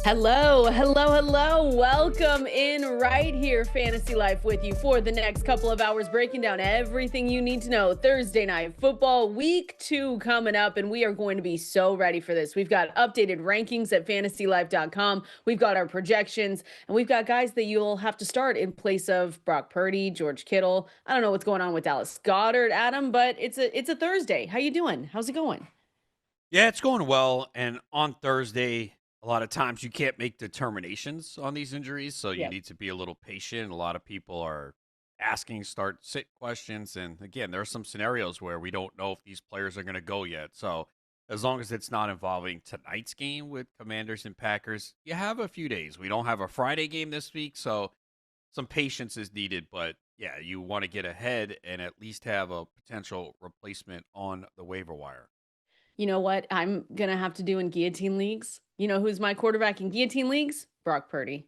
Hello, hello, hello. Welcome in right here, Fantasy Life, with you for the next couple of hours, breaking down everything you need to know. Thursday night football, week 2 coming up, and we are going to be so ready for this. We've got updated rankings at fantasylife.com. We've got our projections, and we've got guys that you'll have to start in place of Brock Purdy, George Kittle. I don't know what's going on with Dallas Goedert, Adam, but it's a Thursday. How you doing? How's it going? Yeah, it's going well. And on Thursday, a lot of times you can't make determinations on these injuries, so you Yeah. need to be a little patient. A lot of people are asking start sit questions. And again, there are some scenarios where we don't know if these players are going to go yet. So as long as it's not involving tonight's game with Commanders and Packers, you have a few days. We don't have a Friday game this week, so some patience is needed. But yeah, you want to get ahead and at least have a potential replacement on the waiver wire. You know what I'm going to have to do in guillotine leagues? You know who's my quarterback in guillotine leagues? Brock Purdy.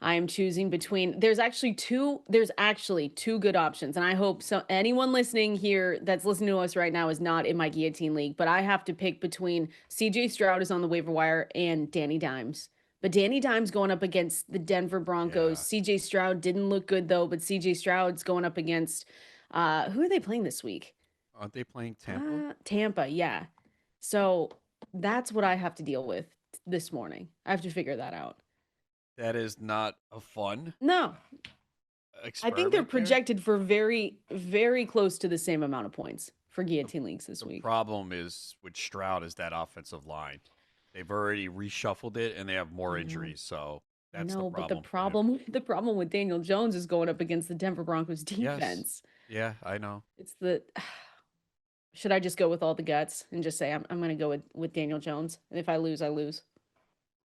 I am choosing between there's actually two good options, and I hope so anyone listening here that's listening to us right now is not in my guillotine league, but I have to pick between CJ Stroud is on the waiver wire and Danny Dimes. But Danny Dimes going up against the Denver Broncos. Yeah. CJ Stroud didn't look good though, but CJ Stroud's going up against who are they playing this week? Aren't they playing Tampa? Tampa, yeah. So that's what I have to deal with this morning. I have to figure that out. That is not a fun No, I think they're experiment there. projected for very, very close to the same amount of points for The, guillotine leagues this the week. problem is with Stroud is that offensive line. They've already reshuffled it and they have more I know, injuries, so I that's the know, but the problem for him. problem with Daniel Jones is going up against the Denver Broncos Yes. defense. Yeah, I know. It's the should I just go with all the guts and just say I'm going to go with Daniel Jones, and if I lose, I lose.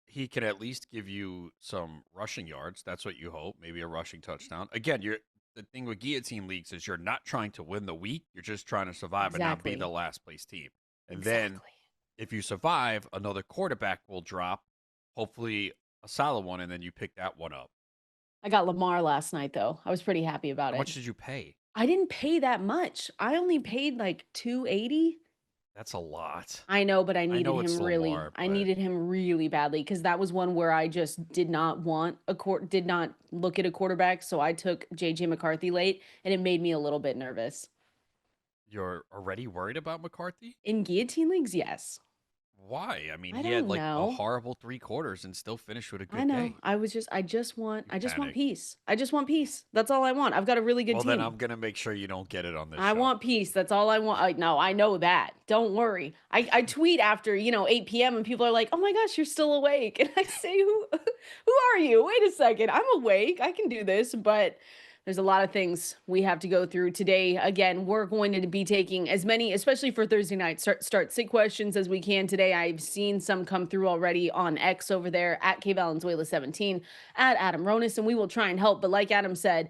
He can at least give you some rushing yards. That's what you hope. Maybe a rushing touchdown. Again, you're the thing with guillotine leagues is you're not trying to win the week. You're just trying to survive and not be the Exactly. last place team. And then Exactly. if you survive, another quarterback will drop, hopefully a solid one, and then you pick that one up. I got Lamar last night though. I was pretty happy about How it. much did you pay? I didn't pay that much. I only paid like 280. That's a lot. I know, but I know it's Lamar, I but needed him really badly because that was one where I just did not want did not look at a quarterback. So I took JJ McCarthy late and it made me a little bit nervous. you're already worried about McCarthy? In guillotine leagues, yes. Why? I mean, I he had don't like a know. horrible three quarters and still finished with a I good know. day. You I just want panic. peace. I just want peace. That's all I want. I've got a really good Well, then team. I'm gonna make sure you don't get it on this I show. want peace. That's all I want. No, I know that. Don't worry. I tweet after, 8 p.m. and people are like, "Oh my gosh, you're still awake." And I say, who are you? Wait a second. I'm awake. I can do this, but there's a lot of things we have to go through today. Again, we're going to be taking as many, especially for Thursday night, start sit questions as we can today. I've seen some come through already on X over there at Valenzuela 17 at Adam Ronis, and we will try and help. But like Adam said,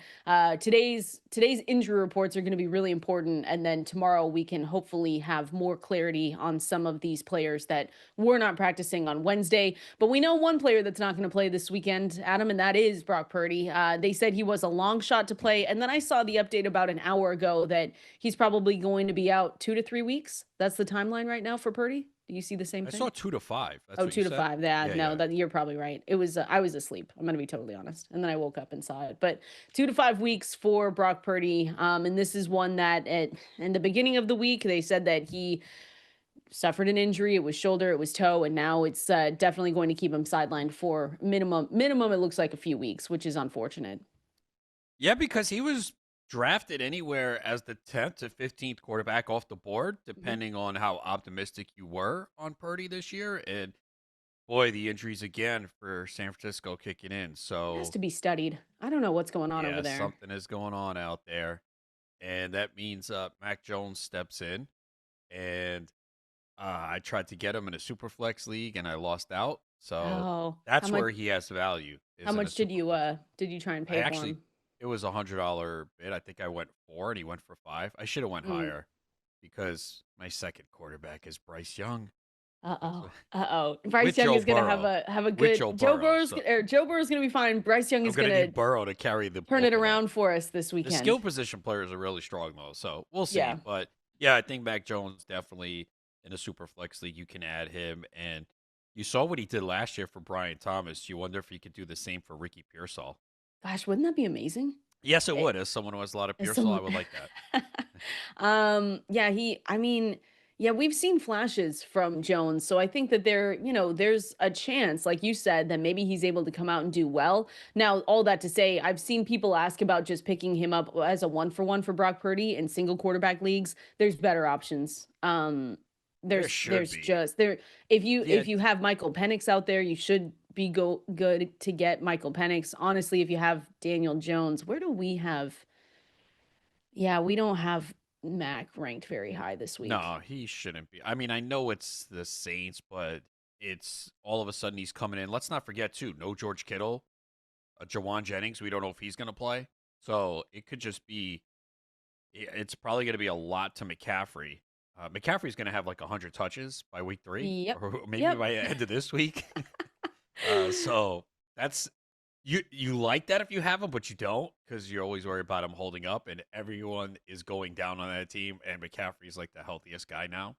today's injury reports are going to be really important, and then tomorrow we can hopefully have more clarity on some of these players that were not practicing on Wednesday. But we know one player that's not going to play this weekend, Adam, and that is Brock Purdy. They said he was a long shot to play, and then I saw the update about an hour ago that he's probably going to be out 2 to 3 weeks. That's the timeline right now for Purdy. Do you see the same I thing? saw 2 to 5. That's Oh, what you two to said. five. Yeah, Yeah, no, yeah. that you're probably right. It was I was asleep. I'm gonna be totally honest, and then I woke up and saw it. But 2 to 5 weeks for Brock Purdy. And this is one that in the beginning of the week they said that he suffered an injury. It was shoulder, it was toe, and now it's definitely going to keep him sidelined for minimum. It looks like a few weeks, which is unfortunate. Yeah, because he was drafted anywhere as the 10th to 15th quarterback off the board, Mhm. depending on how optimistic you were on Purdy this year. And boy, the injuries again for San Francisco kicking in. It has So to be studied. I don't know what's going on over yeah, there. something is going on out there. And that means Mac Jones steps in. And I tried to get him in a super flex league and I lost out. So Oh, how that's much? where he has value How is in a much did super you flex. try and I pay for actually, him? it was $100 bid. I think I went 4 and he went for 5. I should have went Mm. higher because my second quarterback is Bryce Young. Uh-oh. So, Uh-oh. Bryce with Young Joe is gonna have Burrow. a With good Joe Burrow. So Joe Burrow's gonna be fine. Bryce Young I'm is gonna gonna need Burrow to carry the turn it bulk of that. around for us this The skill weekend. position players are really strong though, so we'll see. Yeah. But yeah, I think Mac Jones definitely in a super flex league you can add him, and You saw what he did last year for Brian Thomas. You wonder if he could do the same for Ricky Pearsall. Gosh, wouldn't that be amazing? Yes, it Eh, would. As someone who has a lot of as Pearsall, I someone would like that. yeah, I mean, yeah, we've seen flashes from Jones, so I think that there's a chance, like you said, that maybe he's able to come out and do well. Now, all that to say, I've seen people ask about just picking him up as a one for one for Brock Purdy in single quarterback leagues. There's better options. There There's should there's be. just there if you Yeah, if you have Michael Penix out there, you should be good to get Michael Penix. Honestly, if you have Daniel Jones, where do we have? Yeah, we don't have Mac ranked very high this week. no, he shouldn't be. I mean, I know it's the Saints, but it's all of a sudden he's coming in. Let's not forget too, no George Kittle, Jauan Jennings. We don't know if he's going to play, so it could just be. It's probably going to be a lot to McCaffrey. McCaffrey's going to have like 100 touches by week 3, Yep. or maybe Yep. by the end of this week. So that's you like that if you have him, but you don't because you're always worried about him holding up, and everyone is going down on that team, and McCaffrey's like the healthiest guy now.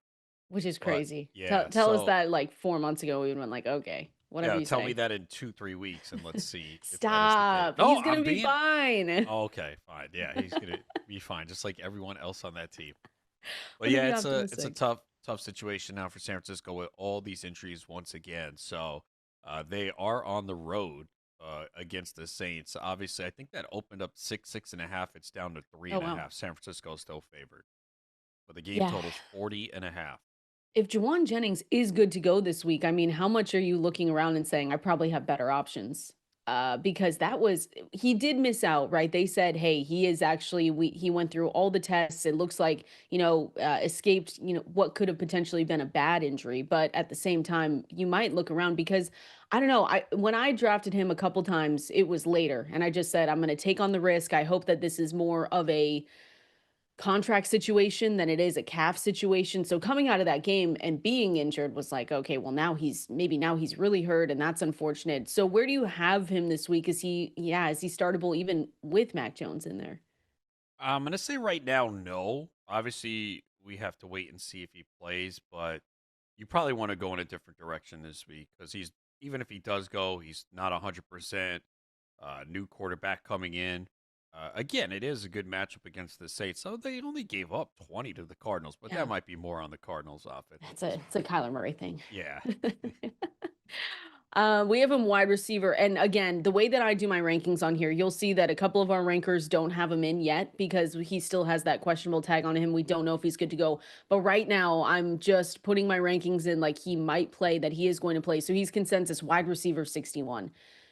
Which is But crazy. yeah, Tell us so that like 4 months ago, we would have been like, okay, whatever yeah, you tell me say. that in 2-3 weeks, and let's see if that is the case. Stop. No, He's gonna I'm be being fine. okay. Fine, yeah, he's gonna be fine, just like everyone else on that team. We're But gonna yeah, be it's a optimistic. tough situation now for San Francisco with all these injuries once again. So they are on the road against the Saints. Obviously, I think that opened up 6.5. It's down to three Oh and a wow. half. San Francisco is still favored, but the game Yeah. total's 40.5. If Jauan Jennings is good to go this week, I mean, how much are you looking around and saying, I probably have better options? Because he did miss out, right? They said, hey, he is actually, he went through all the tests. It looks like, escaped, what could have potentially been a bad injury. But at the same time, you might look around because I don't know. When I drafted him a couple times, it was later. And I just said, I'm going to take on the risk. I hope that this is more of a contract situation than it is a calf situation. So coming out of that game and being injured was like, okay, well now he's really hurt and that's unfortunate. So where do you have him this week? Is he startable even with Mac Jones in there? I'm gonna say right now, no. Obviously, we have to wait and see if he plays, but you probably want to go in a different direction this week because he's even if he does go, he's not 100%. New quarterback coming in. Again, it is a good matchup against the Saints. So they only gave up 20 to the Cardinals, but that Yeah. might be more on the Cardinals' offense at That's this it's a point. Kyler Murray thing. Yeah. We have him wide receiver. And again, the way that I do my rankings on here, you'll see that a couple of our rankers don't have him in yet because he still has that questionable tag on him. We don't know if he's good to go. But right now, I'm just putting my rankings in like he might play, that he is going to play. So he's consensus wide receiver 61.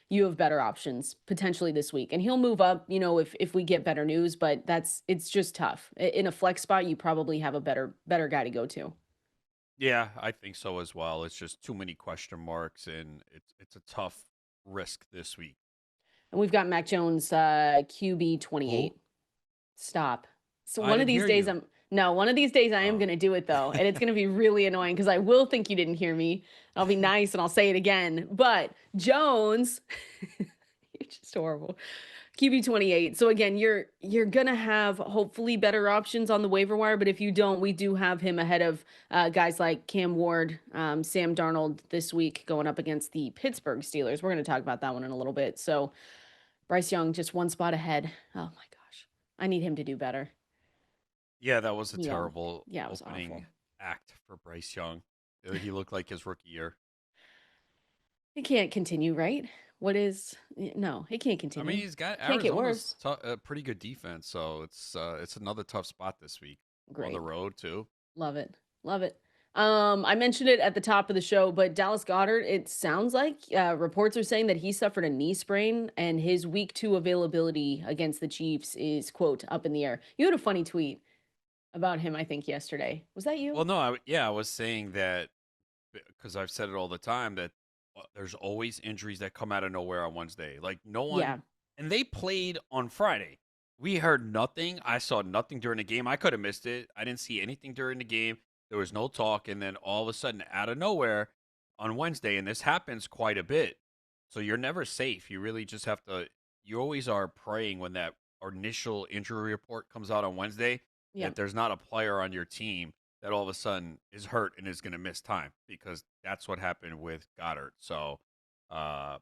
You have better options potentially this week. And he'll move up, if we get better news, but it's just tough. In a flex spot, you probably have a better guy to go to. Yeah, I think so as well. It's just too many question marks, and it's a tough risk this week. And we've got Mac Jones, QB Who? 28. Stop. So I one of didn't these hear days you. I'm no, one of these days I am Oh. going to do it though, and it's going to be really annoying because I will think you didn't hear me. I'll be nice and I'll say it again. But Jones, you're just horrible. QB 28. So again, you're going to have hopefully better options on the waiver wire, but if you don't, we do have him ahead of guys like Cam Ward, Sam Darnold this week going up against the Pittsburgh Steelers. We're going to talk about that one in a little bit. So Bryce Young just one spot ahead. Oh my gosh. I need him to do better. Yeah, that was a Yeah. terrible Yeah, it was opening awful. act for Bryce Young. He looked like his rookie year. It can't continue, right? No, it can't I mean, continue. he's got Can't get Arizona's worse. a pretty good defense, so it's another tough spot this week on the Great. road too. Love it. Love it. I mentioned it at the top of the show, but Dallas Goddard, it sounds like reports are saying that he suffered a knee sprain and his week 2 availability against the Chiefs is, quote, up in the air. You had a funny tweet about him, I think, yesterday. Was that you? Well, no, I was saying that because I've said it all the time that there's always injuries that come out of nowhere on Wednesday. Like no one, Yeah. and they played on Friday. We heard nothing. I saw nothing during the game. I could have missed it. I didn't see anything during the game. There was no talk, and then all of a sudden, out of nowhere, on Wednesday, and this happens quite a bit. So you're never safe. You really just have to. You always are praying when that initial injury report comes out on Wednesday Yeah. that there's not a player on your team that all of a sudden is hurt and is going to miss time because that's what happened with Goddard. So uh,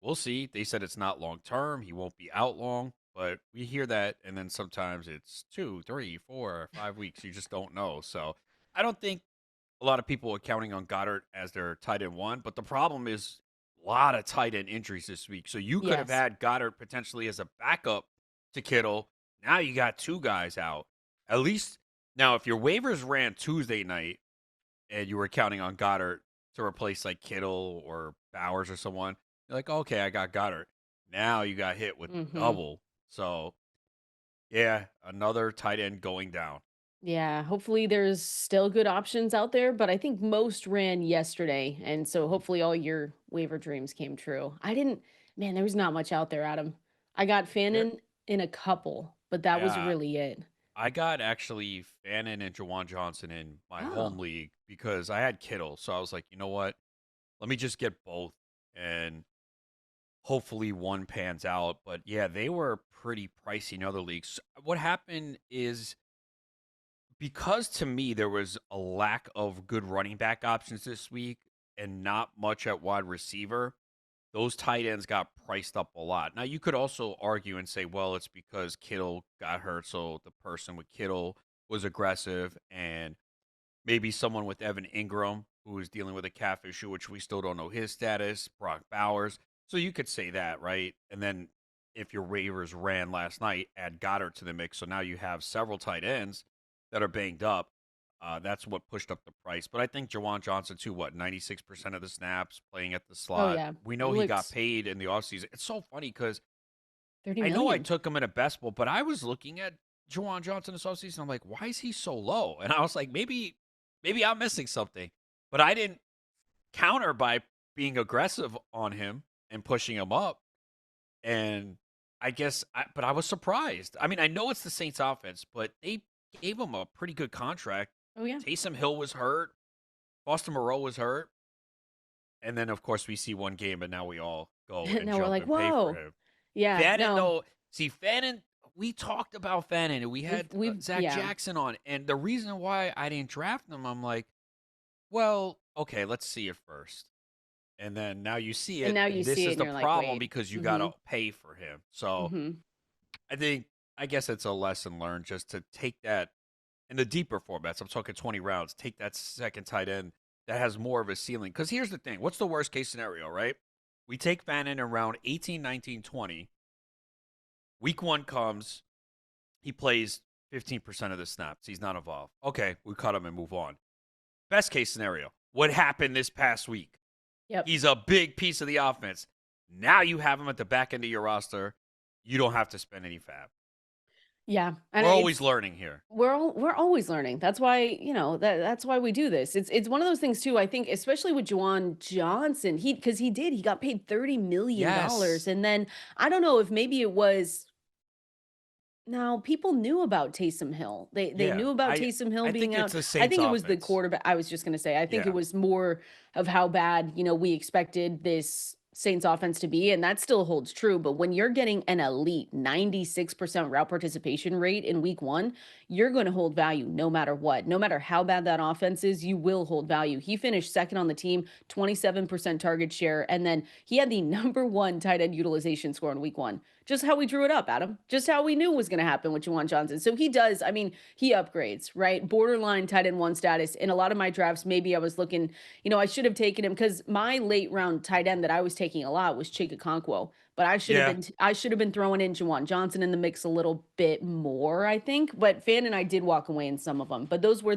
we'll see. They said it's not long term. He won't be out long, but we hear that. And then sometimes it's 2, 3, 4, 5 weeks. You just don't know. So I don't think a lot of people are counting on Goddard as their tight end one, but the problem is a lot of tight end injuries this week. So you could have Yes. had Goddard potentially as a backup to Kittle. Now you got two guys out. At least now, if your waivers ran Tuesday night and you were counting on Goddard to replace like Kittle or Bowers or someone, you're like, okay, I got Goddard. Now you got hit with the Mhm. double. So yeah, another tight end going down. Yeah, hopefully there's still good options out there, but I think most ran yesterday, and so hopefully all your waiver dreams came true. I didn't man, there was not much out there, Adam. I got There, Fannin in a couple, but that was yeah, really it. I got actually Fannin and Jauan Johnson in my home Oh, league because I had Kittle. So I was like, you know what? Let me just get both and hopefully one pans out. But yeah, they were pretty pricey in other leagues. What happened is because to me there was a lack of good running back options this week and not much at wide receiver, those tight ends got priced up a lot. Now, you could also argue and say, well, it's because Kittle got hurt, so the person with Kittle was aggressive, and maybe someone with Evan Engram who is dealing with a calf issue, which we still don't know his status, Brock Bowers. So you could say that, right? And then if your waivers ran last night, add Goddard to the mix. So now you have several tight ends that are banged up. That's what pushed up the price. But I think Jawan Johnson, too, 96% of the snaps playing at the oh slot. yeah. We He know he got looks paid in the offseason. It's so funny because 30 I know I million. took him in a best ball, but I was looking at Jawan Johnson this offseason. I'm like, why is he so low? And I was like, maybe I'm missing something. But I didn't counter by being aggressive on him and pushing him up. And but I was surprised. I mean, I know it's the Saints offense, but they gave him a pretty good contract. Oh yeah. Taysom Hill was hurt. Boston Moreau was hurt. And then, of course, we see one game, and now we all go and Now we're jump like, and pay for "Whoa." him. Yeah, Fannin, no. though, see, Fannin, we talked about Fannin, and we We've had we've Zach yeah. Jackson on. And the reason why I didn't draft him, I'm like, well, okay, let's see it first. And then now you see And it, now you and this see it is and the you're like, problem "Wait." because you got to Mhm. pay for him. So Mhm. I think, I guess it's a lesson learned just to take that in the deeper formats. I'm talking 20 rounds, take that second tight end that has more of a ceiling. Because here's the thing, what's the worst case scenario, right? We take Fannin around 18, 19, 20. Week one comes, he plays 15% of the snaps. He's not involved. Okay, we cut him and move on. Best case scenario, what happened this past week? Yep. He's a big piece of the offense. Now you have him at the back end of your roster. You don't have to spend any fab. Yeah. And We're always it's learning here. we're always learning. That's why, that's why we do this. It's one of those things too. I think especially with Juwan Johnson, he got paid $30 million, Yes. and then I don't know if maybe it was now people knew about Taysom Hill. They Yeah. knew about I Taysom Hill I being think it's out. the I Saints think it was the offense. quarterback. I was just gonna say, I think it Yeah. was more of how bad, we expected this Saints offense to be, and that still holds true. But when you're getting an elite 96% route participation rate in week one, you're going to hold value no matter what. No matter how bad that offense is, you will hold value. He finished second on the team, 27% target share, and then he had the number one tight end utilization score in week one. Just how we drew it up, Adam. Just how we knew it was going to happen with Juwan Johnson. So he does, I mean, he upgrades, right? Borderline tight end one status. In a lot of my drafts, maybe I was looking, I should have taken him because my late round tight end that I was taking a lot was Chika. But Yeah. I should have been throwing in Juwan Johnson in the mix a little bit more, I think. But Fan and I did walk away in some of them. But those were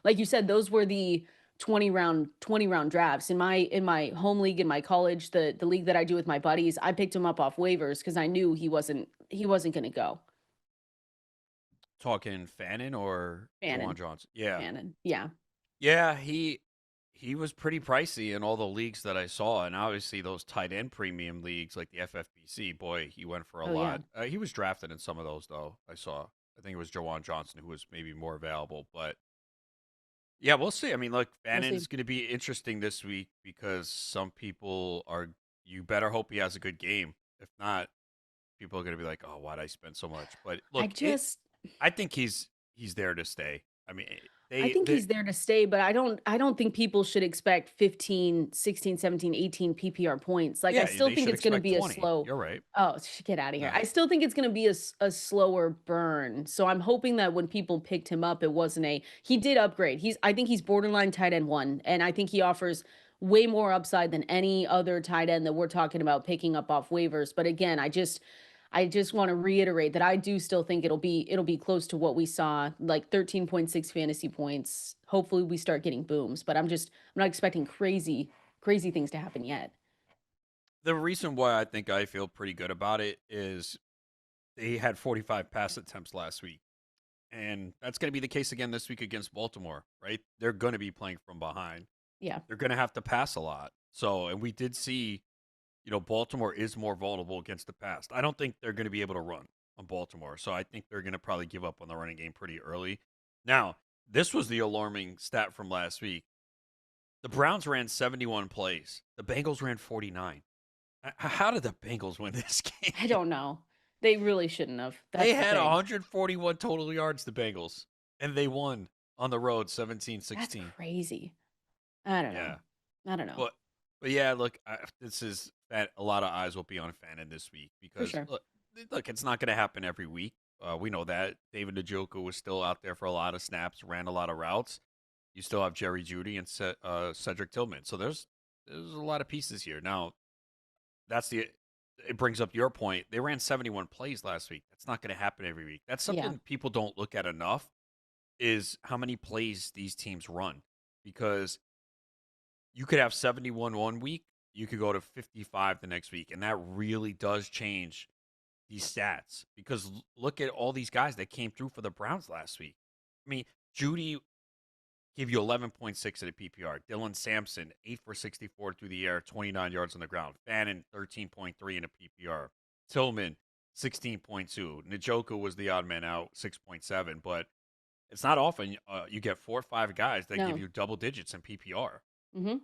like you said, those were the 20 round drafts in my home league in my college, the league that I do with my buddies. I picked him up off waivers because I knew he wasn't going to go. Talking Fannin or Jawan Fannin. Johnson. Yeah. Fannin. Yeah. Yeah, he was pretty pricey in all the leagues that I saw, and obviously those tight end premium leagues like the FFPC. Boy, he went for a Oh yeah. lot. He was drafted in some of those though. I saw. I think it was Jawan Johnson who was maybe more available, but yeah, we'll see. I mean, look, We'll see. Fannon's going to be interesting this week because some people are. You better hope he has a good game. If not, people are going to be like, "Oh, why'd I spend so much?" But I look, just I think he's there to stay. I mean, I think they he's there to stay, but I don't think people should expect 15, 16, 17, 18 PPR points. Like I yeah, still they think should it's going to expect be a 20. slow. You're right. Oh, get out of here. I No. still think it's going to be a slower burn. So I'm hoping that when people picked him up it wasn't a he did upgrade. I think he's borderline tight end 1 and I think he offers way more upside than any other tight end that we're talking about picking up off waivers. But again, I just want to reiterate that I do still think it'll be close to what we saw, like 13.6 fantasy points. Hopefully we start getting booms, but I'm not expecting crazy things to happen yet. The reason why I think I feel pretty good about it is they had 45 pass attempts last week. And that's going to be the case again this week against Baltimore, right? They're going to be playing from behind. Yeah. They're going to have to pass a lot. So, and we did see, Baltimore is more vulnerable against the pass. I don't think they're going to be able to run on Baltimore. So I think they're going to probably give up on the running game pretty early. Now, this was the alarming stat from last week. The Browns ran 71 plays. The Bengals ran 49. How did the Bengals win this game? I don't know. They really shouldn't have. They That's the had thing. 141 total yards, the Bengals, and they won on the road That's 17-16. crazy. I don't know. Yeah. I don't know. But yeah, look, this is that a lot of eyes will be on Fannin this week For because sure. look, it's not going to happen every week. We know that David Njoku was still out there for a lot of snaps, ran a lot of routes. You still have Jerry Jeudy and Cedric Tillman, so there's a lot of pieces here. Now, it brings up your point. They ran 71 plays last week. That's not going to happen every week. That's Yeah. something people don't look at enough is how many plays these teams run because you could have 71 one week, you could go to 55 the next week, and that really does change these stats because look at all these guys that came through for the Browns last week. I mean, Judy gave you 11.6 at a PPR. Dylan Sampson, 8 for 64 through the air, 29 yards on the ground. Fannin, 13.3 in a PPR. Tillman, 16.2. Njoku was the odd man out, 6.7. But it's not often you get 4 or 5 guys that give No. you double digits in PPR. Mhm.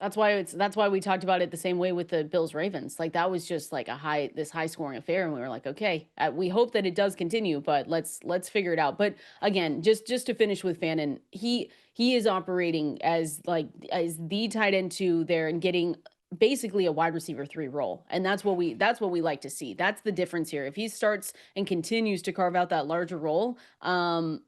That's why we talked about it the same way with the Bills Ravens. Like that was just like this high scoring affair, and we were like, okay, we hope that it does continue, but let's figure it out. But again, just to finish with Fannin, he is operating as the tight end 2 there and getting basically a wide receiver 3 role, and that's what we like to see. That's the difference here. If he starts and continues to carve out that larger role,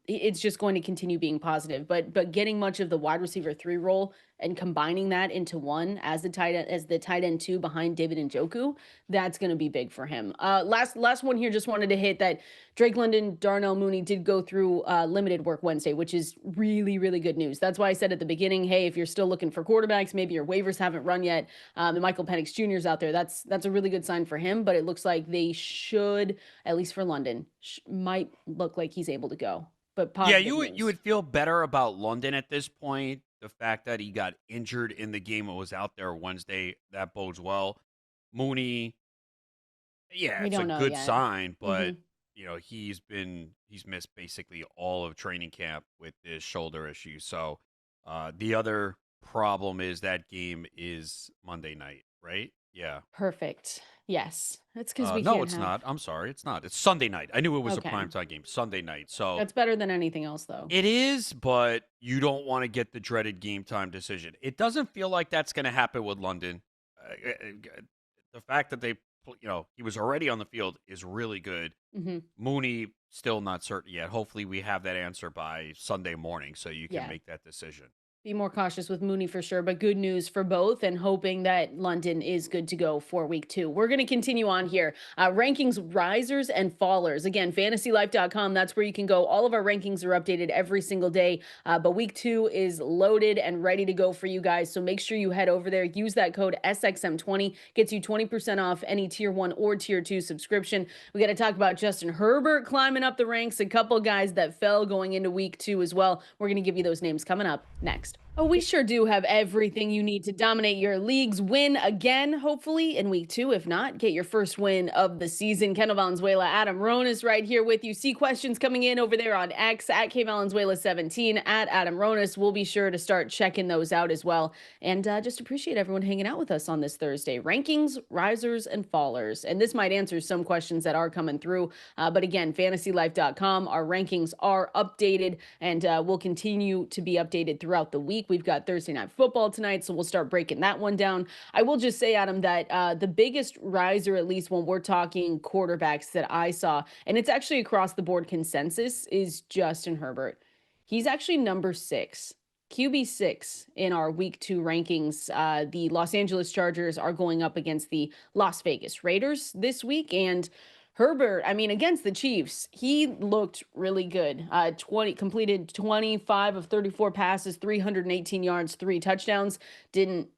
it's just going to continue being positive. But getting much of the wide receiver 3 role and combining that into one as the tight end 2 behind David Njoku, that's going to be big for him. Last one here, just wanted to hit that Drake London, Darnell Mooney did go through limited work Wednesday, which is really, really good news. That's why I said at the beginning, hey, if you're still looking for quarterbacks, maybe your waivers haven't run yet, and Michael Penix Jr. is out there, that's a really good sign for him. But it looks like they should, at least for London, might look like he's able to go. But Yeah, positive you news. would feel better about London at this point. The fact that he got injured in the game and was out there Wednesday, that bodes well. Mooney, yeah, We it's a don't know good yet. sign, Hmm. but he's missed basically all of training camp with his shoulder issue. So the other problem is that game is Monday night, right? Yeah. Perfect. Yes. That's because we No, can't it's have. not. I'm sorry, it's not. It's Sunday night. I knew it was a Okay. primetime game, Sunday night. So That's better than anything else, though. it is, but you don't want to get the dreaded game time decision. It doesn't feel like that's going to happen with London. The fact that he was already on the field is really good. Hmm. Mooney still not certain yet. Hopefully, we have that answer by Sunday morning so you can Yeah. make that decision. Be more cautious with Mooney for sure, but good news for both, and hoping that London is good to go for week 2. We're going to continue on here. Rankings risers and fallers. Again, fantasylife.com. That's where you can go. All of our rankings are updated every single day, but week 2 is loaded and ready to go for you guys. So make sure you head over there. Use that code SXM20. Gets you 20% off any tier 1 or tier 2 subscription. We got to talk about Justin Herbert climbing up the ranks, a couple guys that fell going into week 2 as well. We're going to give you those names coming up next. Oh, we sure do have everything you need to dominate your leagues. Win again, hopefully, in week 2. If not, get your first win of the season. Kendall Valenzuela, Adam Ronis right here with you. See questions coming in over there on X at KValenzuela17, at Adam Ronis. We'll be sure to start checking those out as well. And just appreciate everyone hanging out with us on this Thursday. Rankings, risers, and fallers. And this might answer some questions that are coming through. But again, fantasylife.com, our rankings are updated and will continue to be updated throughout the week. We've got Thursday Night Football tonight, so we'll start breaking that one down. I will just say, Adam, that the biggest riser, at least when we're talking quarterbacks that I saw, and it's actually across the board consensus, is Justin Herbert. He's actually number 6. QB6 in our week 2 rankings. The Los Angeles Chargers are going up against the Las Vegas Raiders this week. And Herbert, I mean, against the Chiefs, he looked really good. 20 completed 25 of 34 passes, 318 yards, 3 touchdowns. Didn't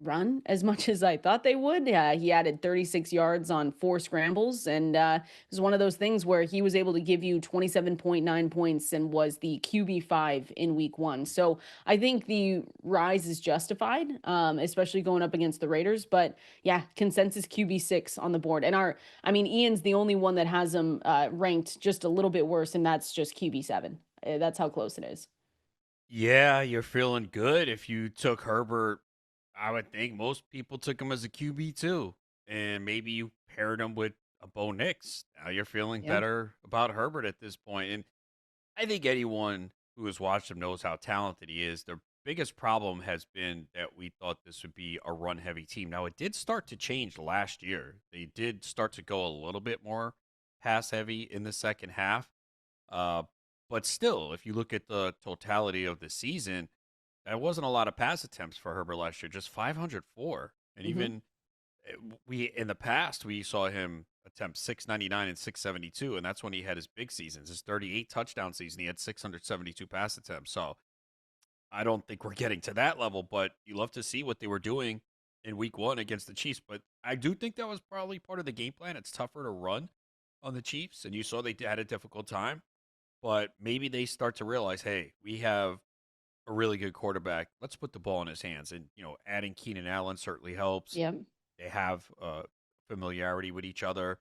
run as much as I thought they would. He added 36 yards on 4 scrambles, and it was one of those things where he was able to give you 27.9 points and was the QB5 in week 1. So I think the rise is justified, especially going up against the Raiders. But yeah, consensus QB6 on the board. And Ian's the only one that has him ranked just a little bit worse, and that's just QB7. That's how close it is. Yeah, you're feeling good if you took Herbert. I would think most people took him as a QB too, and maybe you paired him with a Bo Nix. Now you're feeling Yeah. better about Herbert at this point, and I think anyone who has watched him knows how talented he is. The biggest problem has been that we thought this would be a run-heavy team. Now it did start to change last year. They did start to go a little bit more pass-heavy in the second half, uh, but still, if you look at the totality of the season, that wasn't a lot of pass attempts for Herbert last year, just 504. And Hmm. even we in the past we saw him attempt 699 and 672, and that's when he had his big seasons. His 38 touchdown season, he had 672 pass attempts. So I don't think we're getting to that level, but you love to see what they were doing in week 1 against the Chiefs. But I do think that was probably part of the game plan. It's tougher to run on the Chiefs, and you saw they had a difficult time. But maybe they start to realize, hey, we have a really good quarterback. Let's put the ball in his hands. And, adding Keenan Allen certainly helps. Yep. They have familiarity with each other.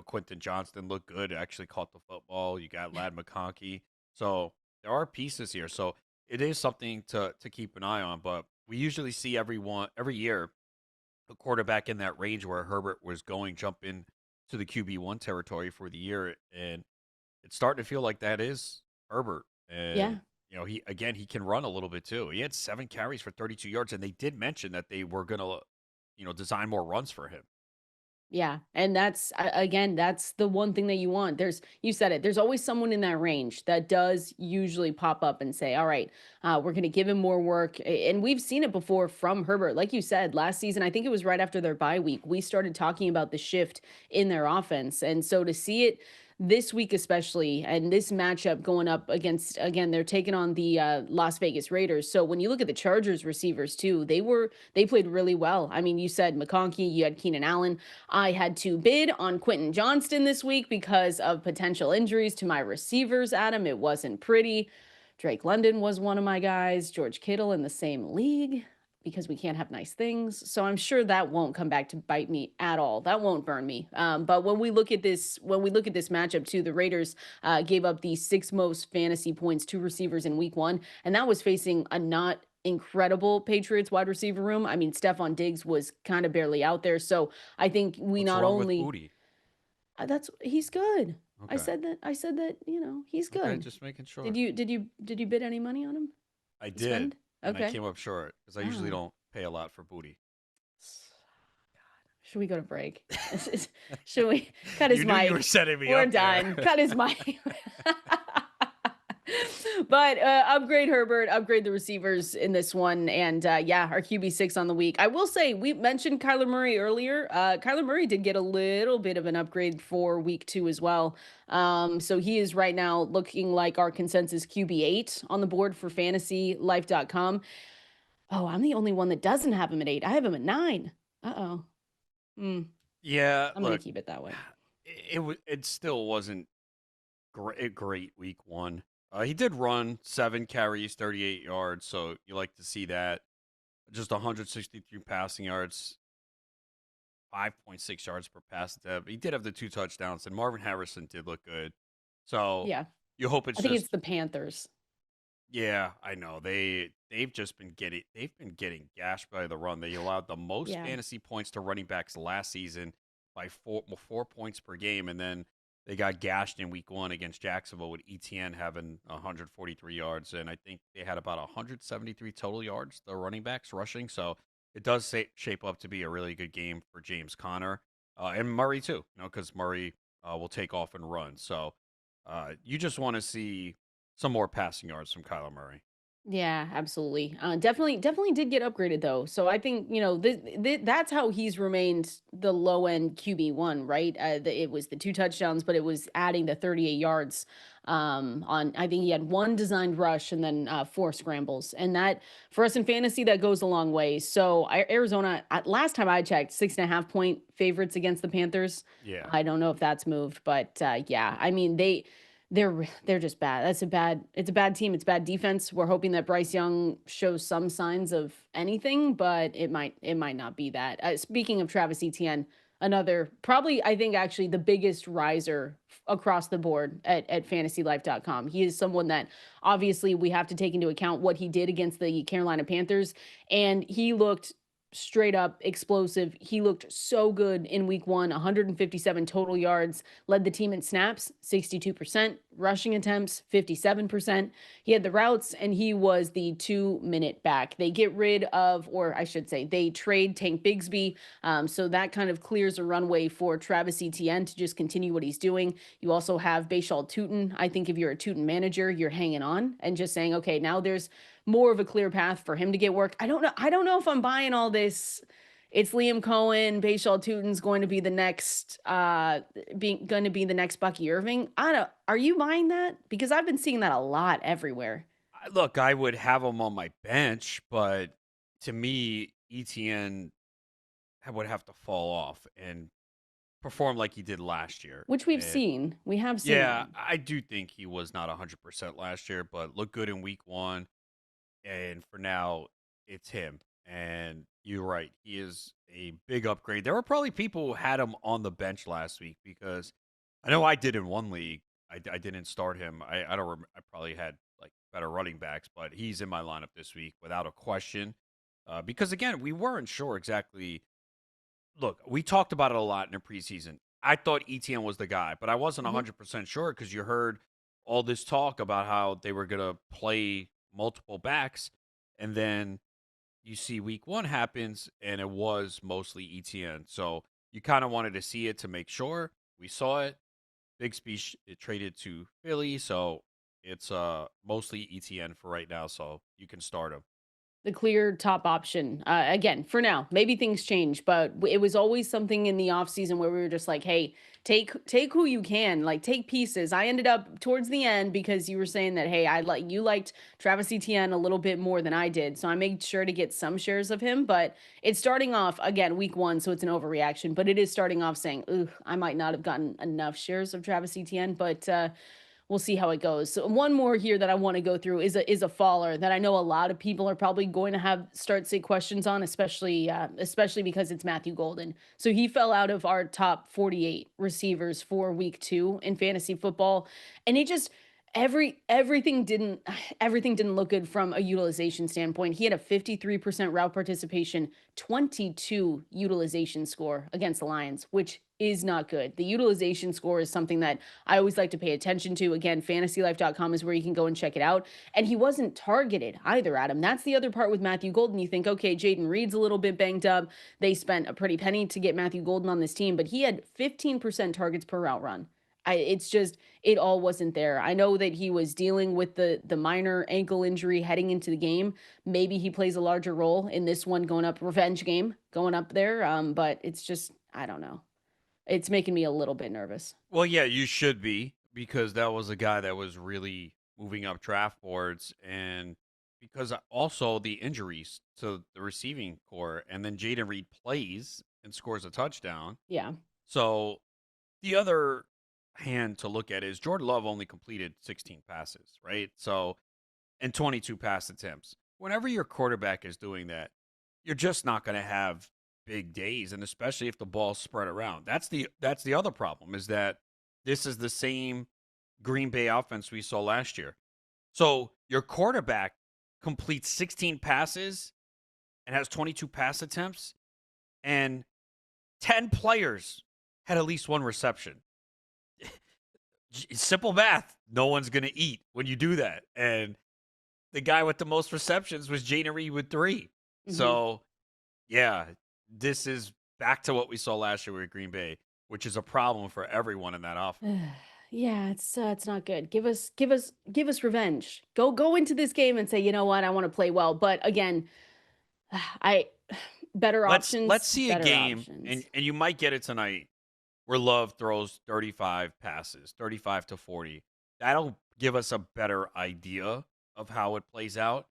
Quentin Johnston looked good, actually caught the football. You got Lad McConkey. So there are pieces here. So it is something to keep an eye on. But we usually see every year a quarterback in that range where Herbert was going jump in to the QB1 territory for the year. And it's starting to feel like that is Herbert. Yeah. And he can run a little bit too. He had 7 carries for 32 yards, and they did mention that they were gonna, design more runs for him. Yeah, and that's again, that's the one thing that you want. You said it. There's always someone in that range that does usually pop up and say, "All right, we're going to give him more work." And we've seen it before from Herbert. Like you said, last season, I think it was right after their bye week, we started talking about the shift in their offense, and so to see it this week especially, and this matchup going up against, again, they're taking on the Las Vegas Raiders. So when you look at the Chargers receivers too, they played really well. I mean, you said McConkey, you had Keenan Allen. I had to bid on Quentin Johnston this week because of potential injuries to my receivers, Adam. It wasn't pretty. Drake London was one of my guys, George Kittle in the same league because we can't have nice things. So I'm sure that won't come back to bite me at all. That won't burn me. But when we look at this matchup too, the Raiders gave up the 6th most fantasy points to receivers in week 1, and that was facing a not incredible Patriots wide receiver room. I mean, Stephon Diggs was kind of barely out there. So I think we What's not wrong with only Boutte? that's he's good. Okay. I said that, he's Okay, good. just making Did sure. you bid any money on him? I did, Spend? and I Okay. came up short because I usually Oh. don't pay a lot for Boutte. Should we go to break? Should we cut his You knew you were mic? setting me We're up there. done. Cut his mic. But upgrade Herbert, upgrade the receivers in this one, and yeah, our QB6 on the week. I will say we mentioned Kyler Murray earlier. Kyler Murray did get a little bit of an upgrade for week 2 as well. So he is right now looking like our consensus QB8 on the board for FantasyLife.com. Oh, I'm the only one that doesn't have him at 8. I have him at 9. Uh-oh. Hmm. Yeah, I'm gonna look, keep it that way. it still wasn't great week 1. He did run 7 carries, 38 yards, so you like to see that. Just 163 passing yards, 5.6 yards per pass attempt. He did have the 2 touchdowns, and Marvin Harrison did look good. So Yeah. you hope it's I think it's just the Panthers. yeah, I know. They've just been getting gashed by the run. They allowed the most Yeah. fantasy points to running backs last season by 4 points per game, and then they got gashed in week 1 against Jacksonville with Etienne having 143 yards, and I think they had about 173 total yards, the running backs rushing. So it does shape up to be a really good game for James Conner and Murray too. Because Murray will take off and run. So you just want to see some more passing yards from Kyler Murray. Yeah, absolutely. Definitely did get upgraded though. So I think that's how he's remained the low end QB1, right? It was the 2 touchdowns, but it was adding the 38 yards. On I think he had one designed rush and then 4 scrambles, and that for us in fantasy that goes a long way. So Arizona, last time I checked, 6.5 point favorites against the Panthers. Yeah. I don't know if that's moved, but yeah, I mean they're just bad. It's a bad team. It's bad defense. We're hoping that Bryce Young shows some signs of anything, but it might not be that. Speaking of Travis Etienne, another probably I think actually the biggest riser across the board at fantasylife.com. He is someone that obviously we have to take into account what he did against the Carolina Panthers, and he looked straight up explosive. He looked so good in week 1, 157 total yards, led the team in snaps, 62%, rushing attempts, 57%. He had the routes, and he was the 2 minute back. They get rid of, or I should say, they trade Tank Bigsby. So that kind of clears a runway for Travis Etienne to just continue what he's doing. You also have Bayshal Tootin. I think if you're a Tootin manager, you're hanging on and just saying, okay, now there's more of a clear path for him to get work. I don't know. I don't know if I'm buying all this. It's Liam Cohen, Bayshal Tutin's going to be the next going to be the next Bucky Irving. I don't Are you buying that? Because I've been seeing that a lot everywhere. Look, I would have him on my bench, but to me, ETN would have to fall off and perform like he did last year. Which we've And seen. We have seen yeah, that. I do think he was not 100% last year, but looked good in week 1. And for now, it's him. And you're right. He is a big upgrade. There were probably people who had him on the bench last week because I know I did in one league. I didn't start him. I don't. I probably had like better running backs, but he's in my lineup this week without a question. Because again, we weren't sure exactly. Look, we talked about it a lot in the preseason. I thought ETN was the guy, but I wasn't Mhm. 100% sure because you heard all this talk about how they were going to play multiple backs. And then you see week 1 happens and it was mostly ETN. So you kind of wanted to see it to make sure. We saw it. Bixby it traded to Philly. So it's mostly ETN for right now. So you can start him. The clear top option. Again, for now, maybe things change, but it was always something in the off season where we were just like, "Hey, take who you can, like take pieces." I ended up towards the end because you were saying that, "Hey, you liked Travis Etienne a little bit more than I did," so I made sure to get some shares of him. But it's starting off again week 1, so it's an overreaction. But it is starting off saying, "Ugh, I might not have gotten enough shares of Travis Etienne," but we'll see how it goes. So one more here that I want to go through is a faller that I know a lot of people are probably going to have start say questions on, especially because it's Matthew Golden. So he fell out of our top 48 receivers for week 2 in fantasy football, and it just everything didn't look good from a utilization standpoint. He had a 53% route participation, 22 utilization score against the Lions, which is not good. The utilization score is something that I always like to pay attention to. Again, fantasylife.com is where you can go and check it out. And he wasn't targeted either, Adam. That's the other part with Matthew Golden. You think, okay, Jaden Reed's a little bit banged up. They spent a pretty penny to get Matthew Golden on this team, but he had 15% targets per route run. It's just it all wasn't there. I know that he was dealing with the minor ankle injury heading into the game. Maybe he plays a larger role in this one going up revenge game going up there. But it's just I don't know. It's making me a little bit nervous. Well, yeah, you should be because that was a guy that was really moving up draft boards, and because also the injuries to the receiving core, and then Jaden Reed plays and scores a touchdown. Yeah. So the other hand to look at is Jordan Love only completed 16 passes, right? So, and 22 pass attempts. Whenever your quarterback is doing that, you're just not going to have big days, and especially if the ball's spread around. That's the other problem is that this is the same Green Bay offense we saw last year. So your quarterback completes 16 passes and has 22 pass attempts, and 10 players had at least one reception. Simple math. No one's going to eat when you do that. And the guy with the most receptions was Jaden Reed with 3. Mm-hmm. So, yeah, this is back to what we saw last year with Green Bay, which is a problem for everyone in that offense. Yeah, it's not good. Give us revenge. Go into this game and say, you know what, I want to play well. But again, better options. Let's see a game, options. and you might get it tonight, where Love throws 35 passes, 35 to 40. That'll give us a better idea of how it plays out.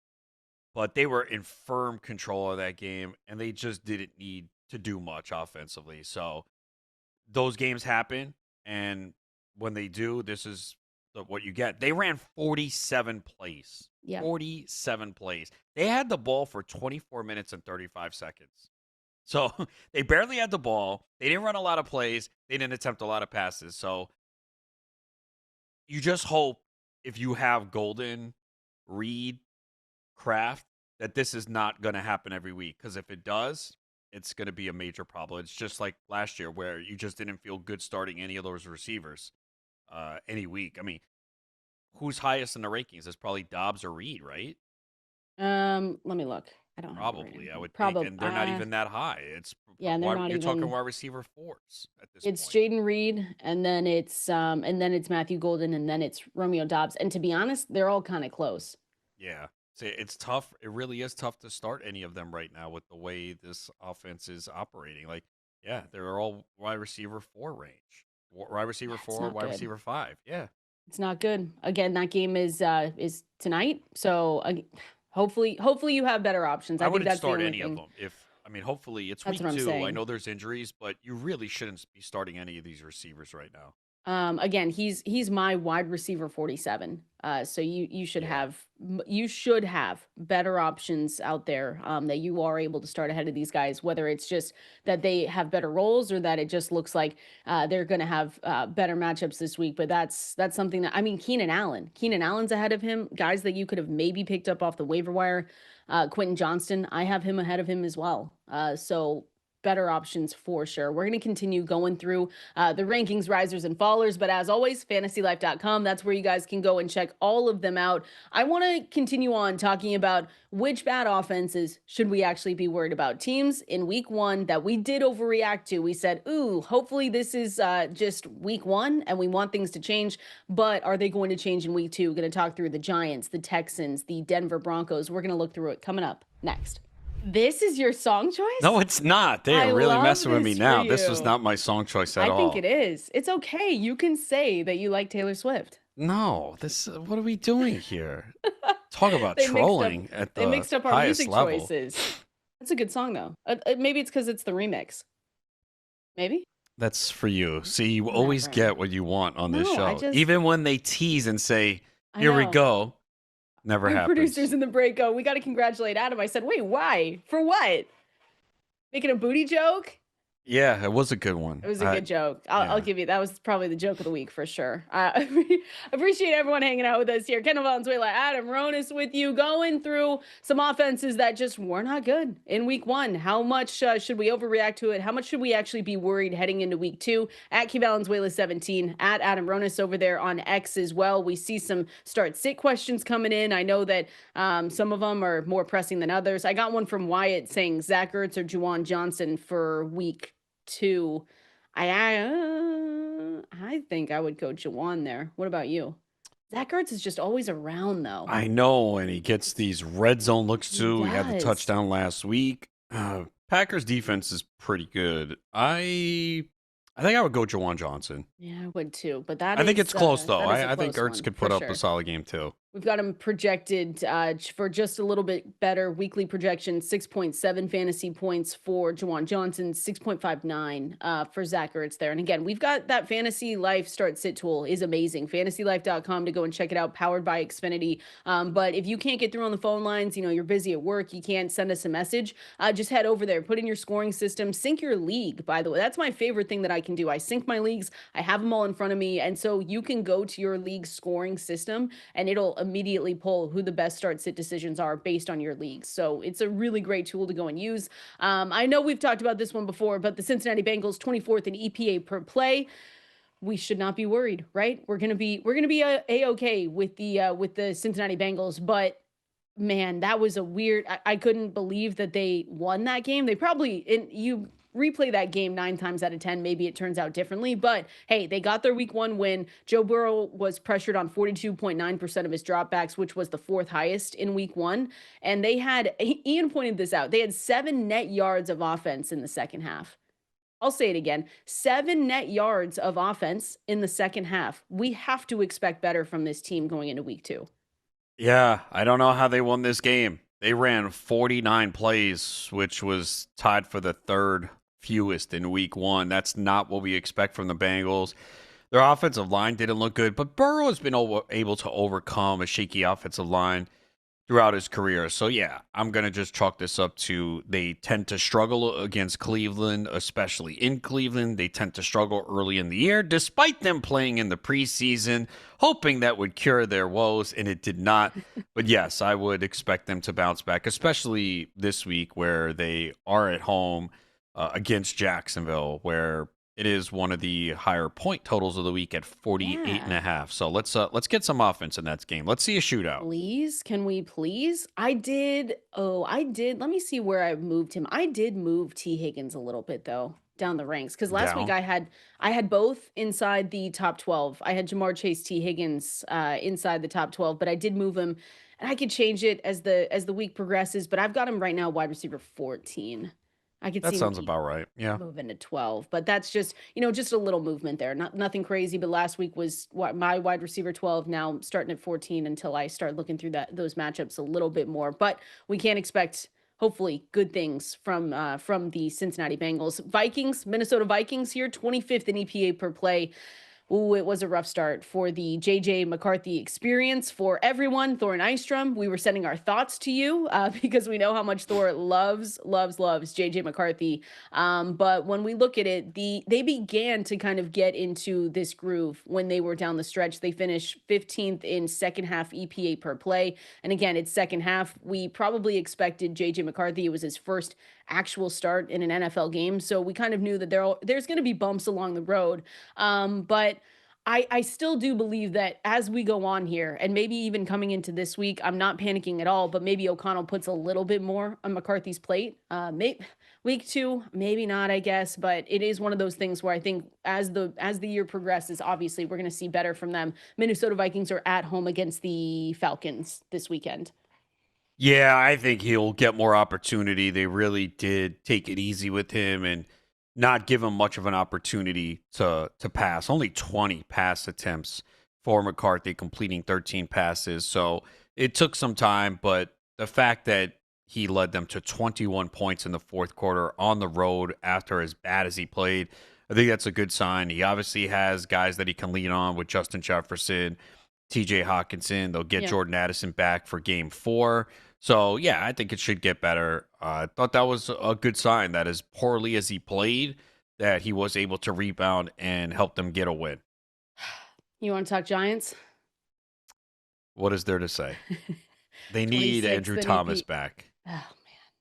But they were in firm control of that game, and they just didn't need to do much offensively. So those games happen, and when they do, this is what you get. They ran 47 plays. Yeah. 47 plays. They had the ball for 24 minutes and 35 seconds. So they barely had the ball. They didn't run a lot of plays. They didn't attempt a lot of passes. So you just hope if you have Golden, Reed, Kraft, that this is not going to happen every week. Because if it does, it's going to be a major problem. It's just like last year where you just didn't feel good starting any of those receivers any week. I mean, who's highest in the rankings? It's probably Dobbs or Reed, right? Let me look. I don't probably. I would think, and they're not even that high. It's yeah, and they're not you're even talking wide receiver 4s at this It's point. Jaden Reed, and then it's Matthew Golden, and then it's Romeo Dobbs. And to be honest, they're all kind of close. Yeah. See, it's tough. It really is tough to start any of them right now with the way this offense is operating. Like, yeah, they're all wide receiver 4 range. Wide receiver 4, wide receiver 5. Yeah. It's not good. Again, that game is tonight. So hopefully you have better options. I think wouldn't that's start the only any thing. of them. Hopefully it's That's week what I'm 2. saying. I know there's injuries, but you really shouldn't be starting any of these receivers right now. Again, he's my wide receiver 47. So you should have better options out there that you are able to start ahead of these guys, whether it's just that they have better roles or that it just looks like they're going to have better matchups this week. But that's something that, I mean, Keenan Allen's ahead of him, guys that you could have maybe picked up off the waiver wire. Quentin Johnston, I have him ahead of him as well. So better options for sure. We're going to continue going through the rankings, risers and fallers, but as always, fantasylife.com, that's where you guys can go and check all of them out. I want to continue on talking about which bad offenses should we actually be worried about. Teams in week 1 that we did overreact to. We said, ooh, hopefully this is just week 1 and we want things to change, but are they going to change in week 2? We're going to talk through the Giants, the Texans, the Denver Broncos. We're going to look through it coming up next. This is your song choice? No, it's not. They're really messing with me now. This was not my song choice at all. I think it is. It's okay. You can say that you like Taylor Swift. No, what are we doing here? Talk about trolling at the They mixed up our highest music level. choices. That's a good song, though. Maybe it's because it's the remix. Maybe? That's for you. See, you always get what you want on this show. Even when they tease and say, here we go. Never happens. Producers in the break go, we got to congratulate Adam. I said, wait, why? For what? Making a booty joke? Yeah, it was a good one. It was a good joke. I'll give you that. Was probably the joke of the week for sure. Appreciate everyone hanging out with us here. Kendall, Valenzuela, Adam, Ronis with you, going through some offenses that just were not good in week 1. How much should we overreact to it? How much should we actually be worried heading into week 2? At Valenzuela17, at Adam Ronis over there on X as well. We see some start-sit questions coming in. I know that some of them are more pressing than others. I got one from Wyatt saying Zach Ertz or Jauan Johnson for week 2. I think I would go Jauan there. What about you? Zach Ertz is just always around, though. I know, and he gets these red zone looks too. He had the touchdown last week. Packers defense is pretty good. I think I would go Jauan Johnson. Yeah, I would too. But I think it's close though. I think Ertz could put up a solid game too. We've got him projected for just a little bit better weekly projection, 6.7 fantasy points for Jauan Johnson, 6.59 for Zach Ertz there. And again, we've got that Fantasy Life Start Sit tool is amazing. FantasyLife.com to go and check it out, powered by Xfinity. But if you can't get through on the phone lines, you're busy at work, you can't send us a message, just head over there, put in your scoring system, sync your league, by the way. That's my favorite thing that I can do. I sync my leagues, I have them all in front of me. And so you can go to your league scoring system and it'll immediately pull who the best start sit decisions are based on your leagues. So it's a really great tool to go and use. I know we've talked about this one before, but the Cincinnati Bengals 24th in EPA per play. We should not be worried, right? We're gonna be a-okay with the Cincinnati Bengals, but man, that was a weird. I couldn't believe that they won that game. They probably, and you replay that game 9 times out of 10, maybe it turns out differently. But hey, they got their week 1 win. Joe Burrow was pressured on 42.9% of his dropbacks, which was the 4th highest in week 1. And they had, Ian pointed this out, they had 7 net yards of offense in the second half. I'll say it again, 7 net yards of offense in the second half. We have to expect better from this team going into week 2. Yeah, I don't know how they won this game. They ran 49 plays, which was tied for the third fewest in week 1. That's not what we expect from the Bengals. Their offensive line didn't look good, but Burrow has been able to overcome a shaky offensive line throughout his career. So, yeah, I'm going to just chalk this up to they tend to struggle against Cleveland, especially in Cleveland. They tend to struggle early in the year, despite them playing in the preseason, hoping that would cure their woes, and it did not. But, yes, I would expect them to bounce back, especially this week where they are at home against Jacksonville, where it is one of the higher point totals of the week at 48.5. So let's get some offense in that game. Let's see a shootout. Please, can we please? I did. Let me see where I moved him. I did move T. Higgins a little bit though, down the ranks. Because last week Down. I had both inside the top 12. I had Jamar Chase, T. Higgins inside the top 12, but I did move him. And I could change it as the week progresses, but I've got him right now wide receiver 14. I could That see sounds maybe about right. Yeah. moving to 12, but that's just a little movement there. Nothing crazy, but last week was what my wide receiver 12, now starting at 14 until I start looking through those matchups a little bit more. But we can't expect hopefully good things from the Cincinnati Bengals. Minnesota Vikings here, 25th in EPA per play. Ooh, it was a rough start for the JJ McCarthy experience for everyone. Thor and Eistrom, we were sending our thoughts to you because we know how much Thor loves JJ McCarthy. But when we look at it, they began to kind of get into this groove when they were down the stretch. They finished 15th in second half EPA per play. And again, it's second half. We probably expected JJ McCarthy. It was his first actual start in an NFL game. So we kind of knew that there's going to be bumps along the road. But I still do believe that as we go on here, and maybe even coming into this week, I'm not panicking at all, but maybe O'Connell puts a little bit more on McCarthy's plate. Maybe week 2, maybe not, I guess, but it is one of those things where I think as the year progresses, obviously we're going to see better from them. Minnesota Vikings are at home against the Falcons this weekend. Yeah, I think he'll get more opportunity. They really did take it easy with him and not give him much of an opportunity to pass. Only 20 pass attempts for McCarthy, completing 13 passes. So it took some time, but the fact that he led them to 21 points in the fourth quarter on the road after as bad as he played, I think that's a good sign. He obviously has guys that he can lean on with Justin Jefferson, TJ Hawkinson. They'll get Yeah. Jordan Addison back for game 4. So, yeah, I think it should get better. I thought that was a good sign that as poorly as he played, that he was able to rebound and help them get a win. You want to talk Giants? What is there to say? They need 26th Andrew in Thomas EP. back. Oh man,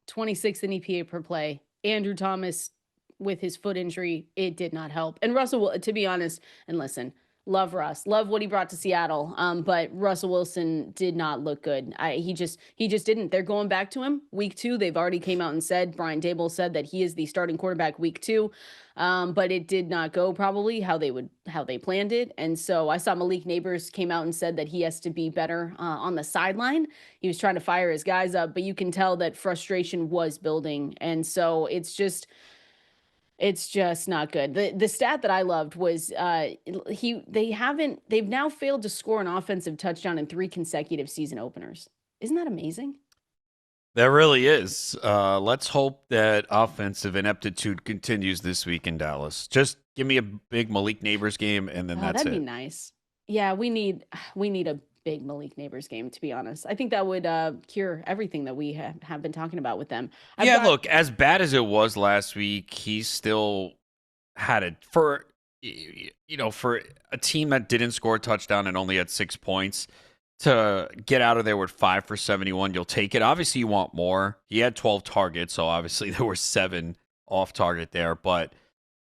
26th in EPA per play. Andrew Thomas with his foot injury, it did not help. And Russell, to be honest, and listen, love Russ, love what he brought to Seattle. But Russell Wilson did not look good. He just didn't. They're going back to him week 2. They've already came out and said, Brian Dable said that he is the starting quarterback week 2. But it did not go probably how they planned it. And so I saw Malik Nabers came out and said that he has to be better on the sideline. He was trying to fire his guys up, but you can tell that frustration was building. And so It's just not good. The stat that I loved was they've now failed to score an offensive touchdown in 3 consecutive season openers. Isn't that amazing? There really is. Let's hope that offensive ineptitude continues this week in Dallas. Just give me a big Malik Nabers game, and then Oh, that's that'd be it. nice. Yeah, we need a big Malik Nabers game, to be honest. I think that would cure everything that we have been talking about with them. I've Yeah, got look, as bad as it was last week, he still had it for for a team that didn't score a touchdown and only had 6 points to get out of there with 5 for 71. You'll take it. Obviously, you want more. He had 12 targets, so obviously there were 7 off target there, but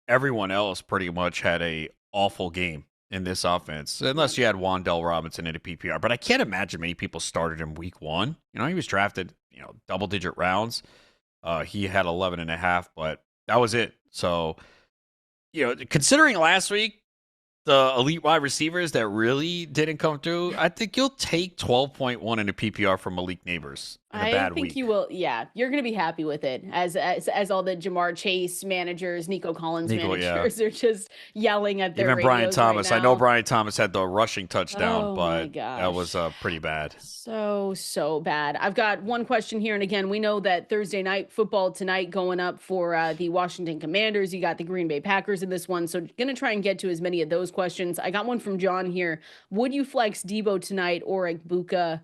everyone else pretty much had a awful game in this offense, yeah. unless you had Wandell Robinson in a PPR. But I can't imagine many people started him week 1. He was drafted, double-digit rounds. He had 11 and a half, but that was it. So, considering last week, the elite wide receivers that really didn't come through, I think you'll take 12.1 in a PPR from Malik Nabers in a I bad think you week. will. Yeah, you're going to be happy with it, as all the Jamar Chase managers, Nico Collins Nico, yeah. managers are just yelling at their Even Brian radios right Thomas. I know now. Brian Thomas had the rushing touchdown, Oh my but that was gosh. pretty bad. So bad. I've got one question here. And again, we know that Thursday night football tonight going up for the Washington Commanders. You got the Green Bay Packers in this one. So, going to try and get to as many of those questions. I got one from John here. Would you flex Deebo tonight or Igbuka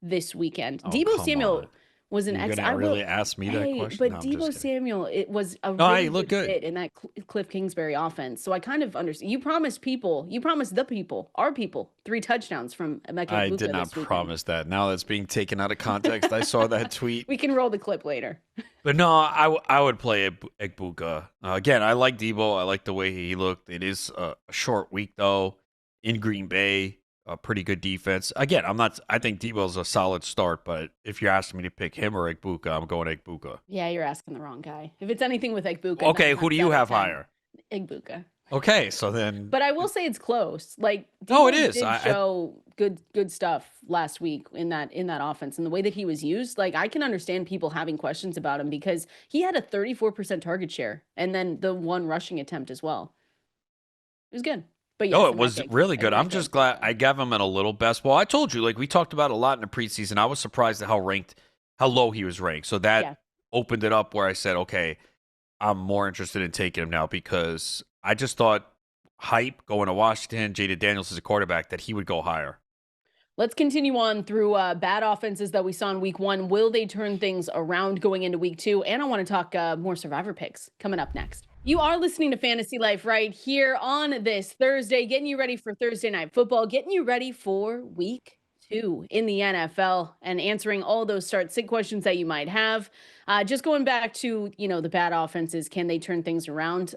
this weekend? Oh, Deebo come on. Samuel was an You're ex. going to I will. really ask me that Hey, question? but No, I'm just Deebo kidding. Samuel, it was a No, he really looked good good. fit in that Cliff Kingsbury offense. So I kind of understand. You promised the people, our people, 3 touchdowns from Emeka I did Egbuka not this weekend. promise that. Now that's being taken out of context. I saw that tweet. We can roll the clip later. But no, I would play Egbuka. Again, I like Deebo. I like the way he looked. It is a short week, though, in Green Bay. A pretty good defense. Again, I think Deebo's a solid start, but if you're asking me to pick him or Egbuka, I'm going Egbuka. Yeah, you're asking the wrong guy. If it's anything with Egbuka, Okay, 9 who do times you out of have 10, higher? Egbuka. Okay, so then. But I will say it's close. Like No, it Deebo is. did show good stuff last week in that offense, and the way that he was used. Like I can understand people having questions about him because he had a 34% target share and then the 1 rushing attempt as well. It was good. But No, yes, it was really good. I'm Emeka just glad Egbuka. I gave him in a little best ball. I told you, like we talked about a lot in the preseason. I was surprised at how low he was ranked. So Yeah. that opened it up where I said, okay, I'm more interested in taking him now because I just thought hype going to Washington, Jaden Daniels as a quarterback, that he would go higher. Let's continue on through bad offenses that we saw in week 1. Will they turn things around going into week 2? And I want to talk more survivor picks coming up next. You are listening to Fantasy Life right here on this Thursday, getting you ready for Thursday night football, getting you ready for week 2 in the NFL and answering all those start-sit questions that you might have. Just going back to, the bad offenses, can they turn things around?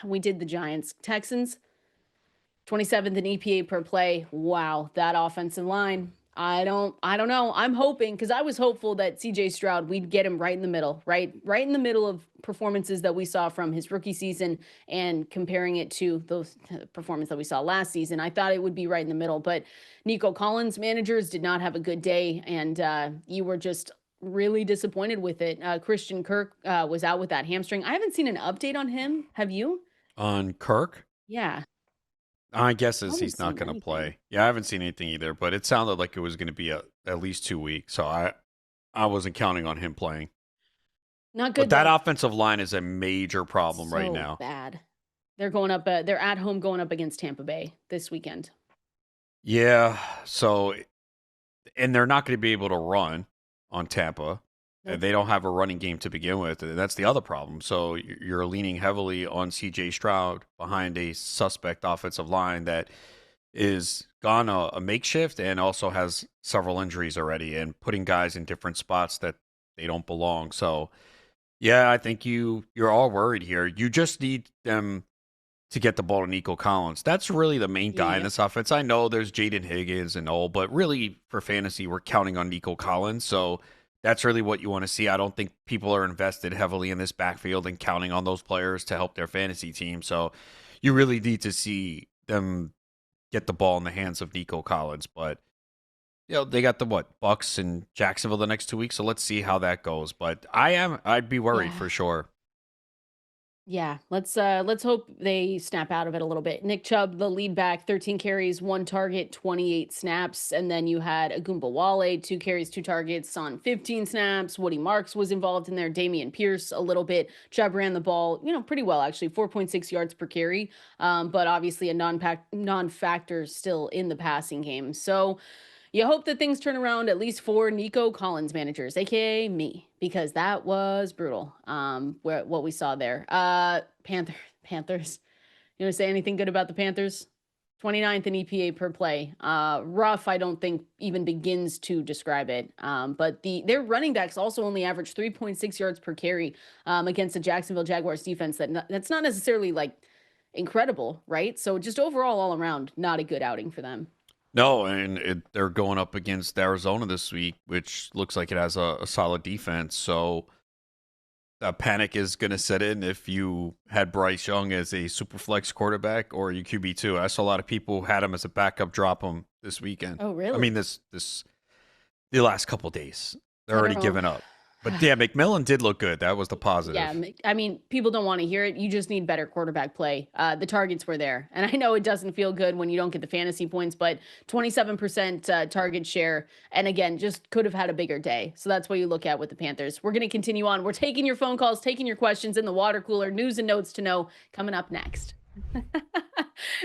We did the Giants, Texans, 27th in EPA per play. Wow, that offensive line. I don't know. I'm hoping because I was hopeful that CJ Stroud, we'd get him right in the middle, right in the middle of performances that we saw from his rookie season and comparing it to those performance that we saw last season. I thought it would be right in the middle, but Nico Collins managers did not have a good day, and you were just really disappointed with it. Christian Kirk was out with that hamstring. I haven't seen an update on him. Have you? On Kirk, Yeah, I guess I is haven't he's not seen going to anything. play. Yeah, I haven't seen anything either, but it sounded like it was going to be at least 2 weeks. So I wasn't counting on him playing. Not But good that though. offensive line is a major problem right So now. bad. They're going up. They're at home going up against Tampa Bay this weekend. Yeah. So, and they're not going to be able to run on Tampa. And Nope. they don't have a running game to begin with. And that's the other problem. So you're leaning heavily on CJ Stroud behind a suspect offensive line that is gone a makeshift and also has several injuries already and putting guys in different spots that they don't belong. So, yeah, I think you're all worried here. You just need them to get the ball to Nico Collins. That's really the main guy in Yep. this offense. I know there's Jaden Higgins and all, but really for fantasy, we're counting on Nico Collins. So that's really what you want to see. I don't think people are invested heavily in this backfield and counting on those players to help their fantasy team. So you really need to see them get the ball in the hands of Nico Collins. But they got the Bucks and Jacksonville the next 2 weeks, so let's see how that goes. But I'd be worried Yeah. for sure. Yeah, let's hope they snap out of it a little bit. Nick Chubb, the lead back, 13 carries, 1 target, 28 snaps, and then you had Wale, 2 carries, 2 targets on 15 snaps. Woody Marks was involved in there. Damian Pierce a little bit. Chubb ran the ball, pretty well actually, 4.6 yards per carry, but obviously a non-factor still in the passing game. So you hope that things turn around at least for Nico Collins managers, aka me, because that was brutal. What we saw there. Panthers. You want to say anything good about the Panthers? 29th in EPA per play. Rough, I don't think even begins to describe it. But their running backs also only averaged 3.6 yards per carry against the Jacksonville Jaguars defense. That's not necessarily like incredible, right? So just overall, all around, not a good outing for them. No, and they're going up against Arizona this week, which looks like it has a solid defense. So panic is going to set in if you had Bryce Young as a super flex quarterback or you QB2. I saw a lot of people who had him as a backup, drop him this weekend. Oh, really? I mean, the last couple days, they're I already don't giving know. up. But yeah, McMillan did look good. That was the positive. Yeah, I mean, people don't want to hear it. You just need better quarterback play. The targets were there. And I know it doesn't feel good when you don't get the fantasy points, but 27% target share. And again, just could have had a bigger day. So that's what you look at with the Panthers. We're going to continue on. We're taking your phone calls, taking your questions in the water cooler, news and notes to know coming up next.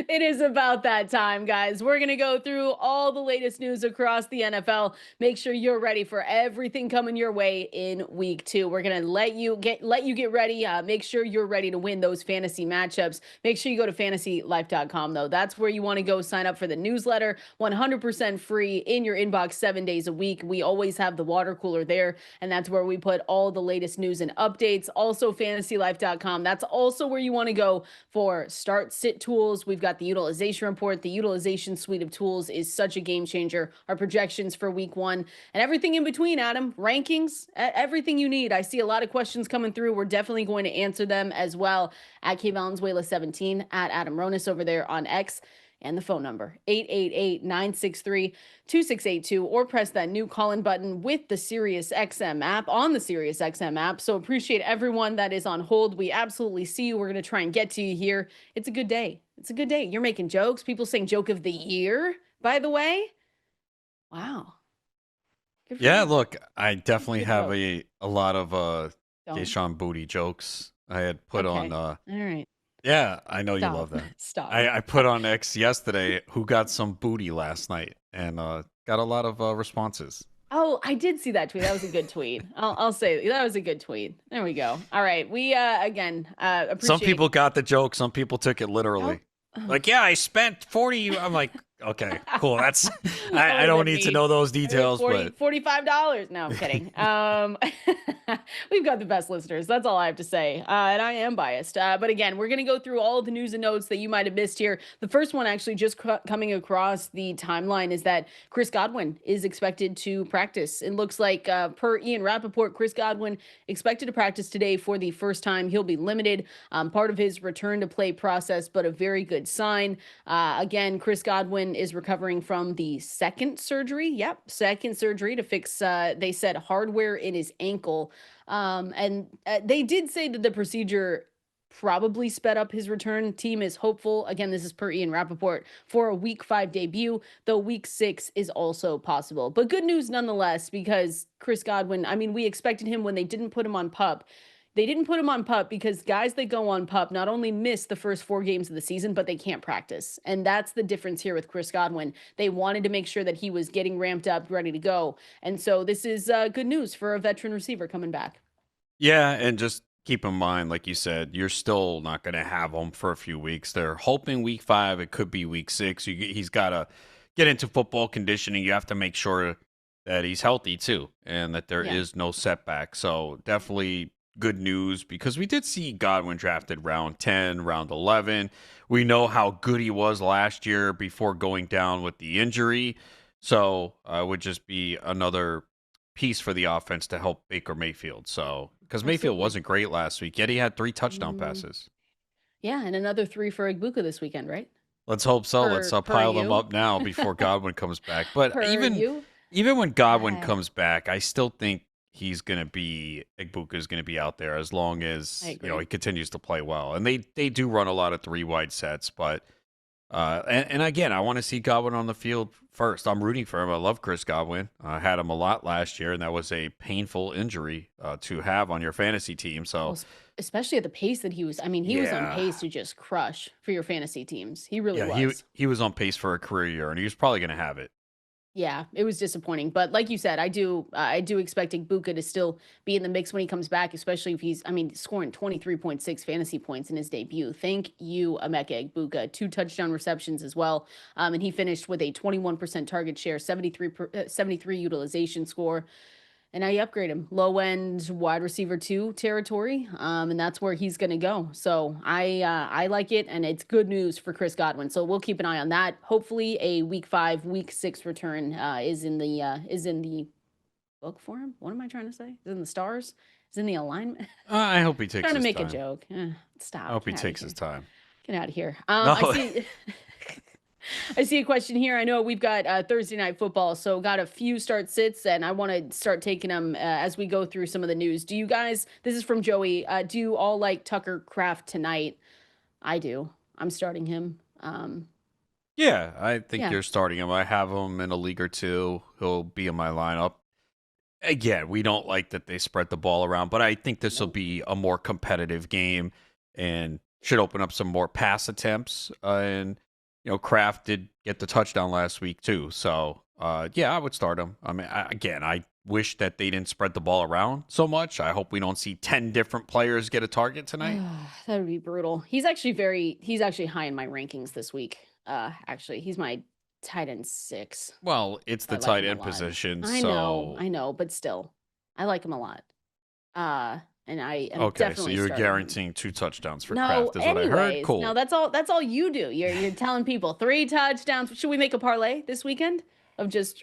It is about that time, guys. We're going to go through all the latest news across the NFL. Make sure you're ready for everything coming your way in week 2. We're going to let you get ready. Make sure you're ready to win those fantasy matchups. Make sure you go to fantasylife.com though. That's where you want to go sign up for the newsletter, 100% free in your inbox 7 days a week. We always have the water cooler there, and that's where we put all the latest news and updates. Also fantasylife.com. That's also where you want to go for start sit tools. We've got the utilization report. The utilization suite of tools is such a game changer. Our projections for week 1 and everything in between, Adam, rankings, everything you need. I see a lot of questions coming through. We're definitely going to answer them as well at Valenzuela 17 at Adam Ronis over there on X. And the phone number 888-963-2682, or press that new call-in button with the Sirius XM app on the Sirius XM app. So appreciate everyone that is on hold. We absolutely see you. We're going to try and get to you here. It's a good day. It's a good day. You're making jokes. People saying joke of the year, by the way. Wow. Yeah, look, I definitely Good have joke. a lot of Don't. Kayshon Boutte jokes. I had put Okay. on All right. yeah, I know you Stop. love that. Stop. I put on X yesterday who got some booty last night and got a lot of responses. Oh, I did see that tweet. That was a good tweet. I'll say that was a good tweet. There we go. All right. We again appreciate. Some people got the joke, some people took it Oh, literally. oh. Like, yeah, I spent 40. I'm like, okay, cool. That's That I would've don't been need to me. know those I mean, details, but $45. No, I'm kidding. We've got the best listeners. That's all I have to say. And I am biased. But again, we're going to go through all of the news and notes that you might have missed here. The first one actually just coming across the timeline is that Chris Godwin is expected to practice. It looks like per Ian Rappaport, Chris Godwin expected to practice today for the first time. He'll be limited, part of his return to play process, but a very good sign. Again, Chris Godwin is recovering from the second surgery. Yep, second surgery to fix, they said, hardware in his ankle. And they did say that the procedure probably sped up his return. Team is hopeful. Again, this is per Ian Rappaport for a week 5 debut, though week 6 is also possible. But good news nonetheless, because Chris Godwin, I mean, we expected him when they didn't put him on PUP. They didn't put him on PUP because guys that go on PUP not only miss the first 4 games of the season, but they can't practice. And that's the difference here with Chris Godwin. They wanted to make sure that he was getting ramped up, ready to go. And so this is good news for a veteran receiver coming back. yeah, and just keep in mind, like you said, you're still not going to have him for a few weeks. They're hoping week 5. It could be week 6. He's got to get into football conditioning. You have to make sure that he's healthy too, and that there is no setback. So definitely good news because we did see Godwin drafted round 10, round 11. We know how good he was last year before going down with the injury. So it would just be another piece for the offense to help Baker Mayfield. So because Mayfield Absolutely. wasn't great last week, yet he had 3 touchdown Mm, passes. yeah, and another 3 for Igbuka this weekend, right? Let's hope so. Let's Per pile them you. up now before Godwin comes back. But Per you. even when Godwin Yeah. comes back, I still think he's going to be Igbuka is going to be out there as long I as agree. he continues to play well. And they do run a lot of 3 wide sets, but and again, I want to see Godwin on the field first. I'm rooting for him. I love Chris Godwin. I had him a lot last year, and that was a painful injury to have on your fantasy team. Well, So especially at the pace that he was. I mean, he was on yeah, pace to just crush for your fantasy teams. He really yeah, he was. he was on pace for a career year, and he was probably going to have it. Yeah, it was disappointing, but like you said, I do expect Boutte to still be in the mix when he comes back, especially if he's, I mean, scoring 23.6 fantasy points in his debut. Thank you, Emeka Egbuka. 2 touchdown receptions as well, and he finished with a 21% target share, 73 utilization score. And now you upgrade him low end wide receiver 2 territory, and that's where he's going to go. So I like it, and it's good news for Chris Godwin. So we'll keep an eye on that. Hopefully, a week 5, week 6 return is in the book for him. What am I trying to say? Is in the stars? Is in the alignment? I hope he takes Trying to his make a time. joke. I Stop. hope he Get out of takes his here. time. Get out of here. No, I see. I see a question here. I know we've got Thursday night football, so got a few start sits, and I want to start taking them as we go through some of the news. Do you guys? This is from Joey. Do you all like Tucker Kraft tonight? I do. I'm starting him. yeah, I think Yeah. you're starting him. I have him in a league or two. He'll be in my lineup. Again, we don't like that they spread the ball around, but I think this will Nope. be a more competitive game and should open up some more pass attempts. And Kraft did get the touchdown last week too, so yeah, I would start him. I mean, I wish that they didn't spread the ball around so much. I hope we don't see 10 different players get a target tonight. That would be brutal. He's actually high in my rankings this week. Actually, he's my tight end 6. Well, it's I the like tight him a end lot. position, I so know, but still, I like him a lot. And I am okay, so definitely you're starting him. guaranteeing 2 touchdowns for No, Kraft, is what I heard. anyways. No, Cool. that's all you do. You're telling people 3 touchdowns. Should we make a parlay this weekend of just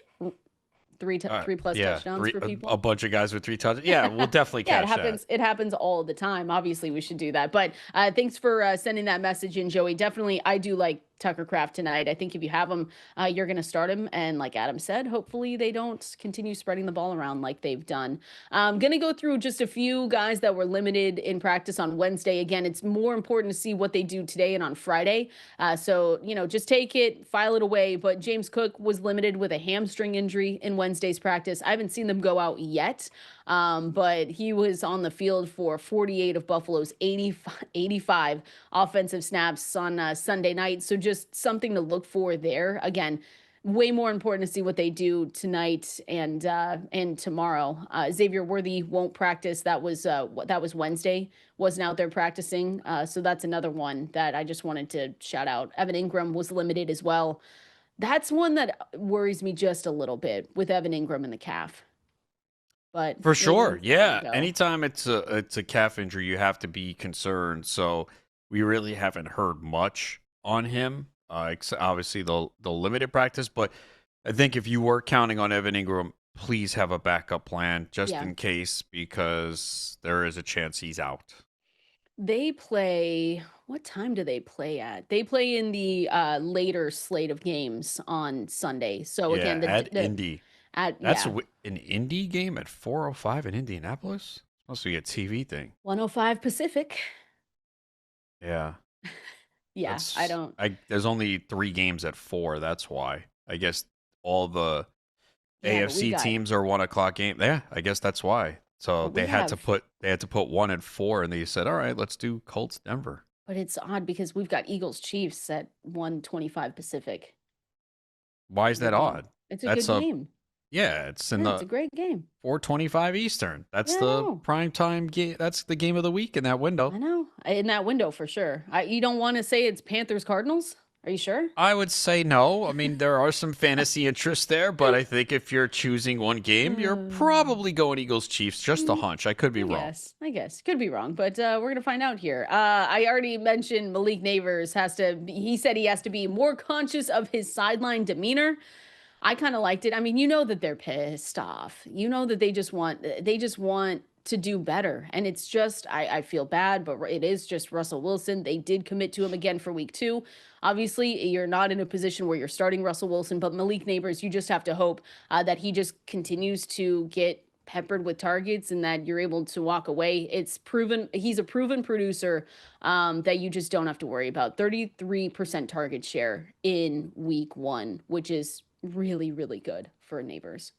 three plus Yeah, touchdowns three for a people? bunch of guys with 3 touchdowns. Yeah, we'll definitely Yeah, it cash that. happens. It happens all the time. Obviously, we should do that. But thanks for sending that message in, Joey. Definitely, I do like Tucker Kraft tonight. I think if you have him, you're going to start him. And like Adam said, hopefully they don't continue spreading the ball around like they've done. I'm going to go through just a few guys that were limited in practice on Wednesday. Again, it's more important to see what they do today and on Friday. So, just take it, file it away. But James Cook was limited with a hamstring injury in Wednesday's practice. I haven't seen them go out yet. But he was on the field for 48 of Buffalo's 85 offensive snaps on Sunday night. So just something to look for there. Again, way more important to see what they do tonight and tomorrow. Xavier Worthy won't practice. That was Wednesday. Wasn't out there practicing. So that's another one that I just wanted to shout out. Evan Engram was limited as well. That's one that worries me just a little bit with Evan Engram and the calf, but For maybe sure. he's gonna Yeah. go. Anytime it's a calf injury, you have to be concerned. So we really haven't heard much on him. Obviously the limited practice, but I think if you were counting on Evan Ingram, please have a backup plan just Yeah. in case because there is a chance he's out. They play, what time do they play at? They play in the later slate of games on Sunday. So Yeah, again, at the Indy. at That's yeah, an Indy game at 4:05 in Indianapolis. Must be a TV thing. 105 Pacific. Yeah. Yeah, I That's don't. I there's only 3 games at 4, that's why. I guess all the Yeah, AFC teams are 1 o'clock game. Yeah, I guess that's why. So we have, they had to put 1 and 4 and they said, "All right, let's do Colts Denver." but it's odd because we've got Eagles Chiefs at 125 Pacific. Why It's is a that good game. odd? It's a good That's a game. yeah, it's in Yeah, it's the a great game. 4:25 Eastern. That's Yeah, I the know. prime time game. That's the game of the week in that window. I know. In that window for sure. You don't want to say it's Panthers Cardinals? Are you sure? I would say no. I mean, there are some fantasy interests there, but I think if you're choosing one game, you're Um, probably going Eagles Chiefs. Just a mm, hunch. I could be I wrong. guess. I guess. Could be wrong, but we're gonna find out here. I already mentioned Malik Nabers he said he has to be more conscious of his sideline demeanor. I kind of liked it. I mean, you know that they're pissed off. You know that they just want to do better. And it's just, I feel bad, but it is just Russell Wilson. They did commit to him again for week 2. Obviously, you're not in a position where you're starting Russell Wilson, but Malik Nabers, you just have to hope that he just continues to get peppered with targets and that you're able to walk away. It's proven he's a proven producer that you just don't have to worry about. 33% target share in week 1, which is really, really good for Neighbors.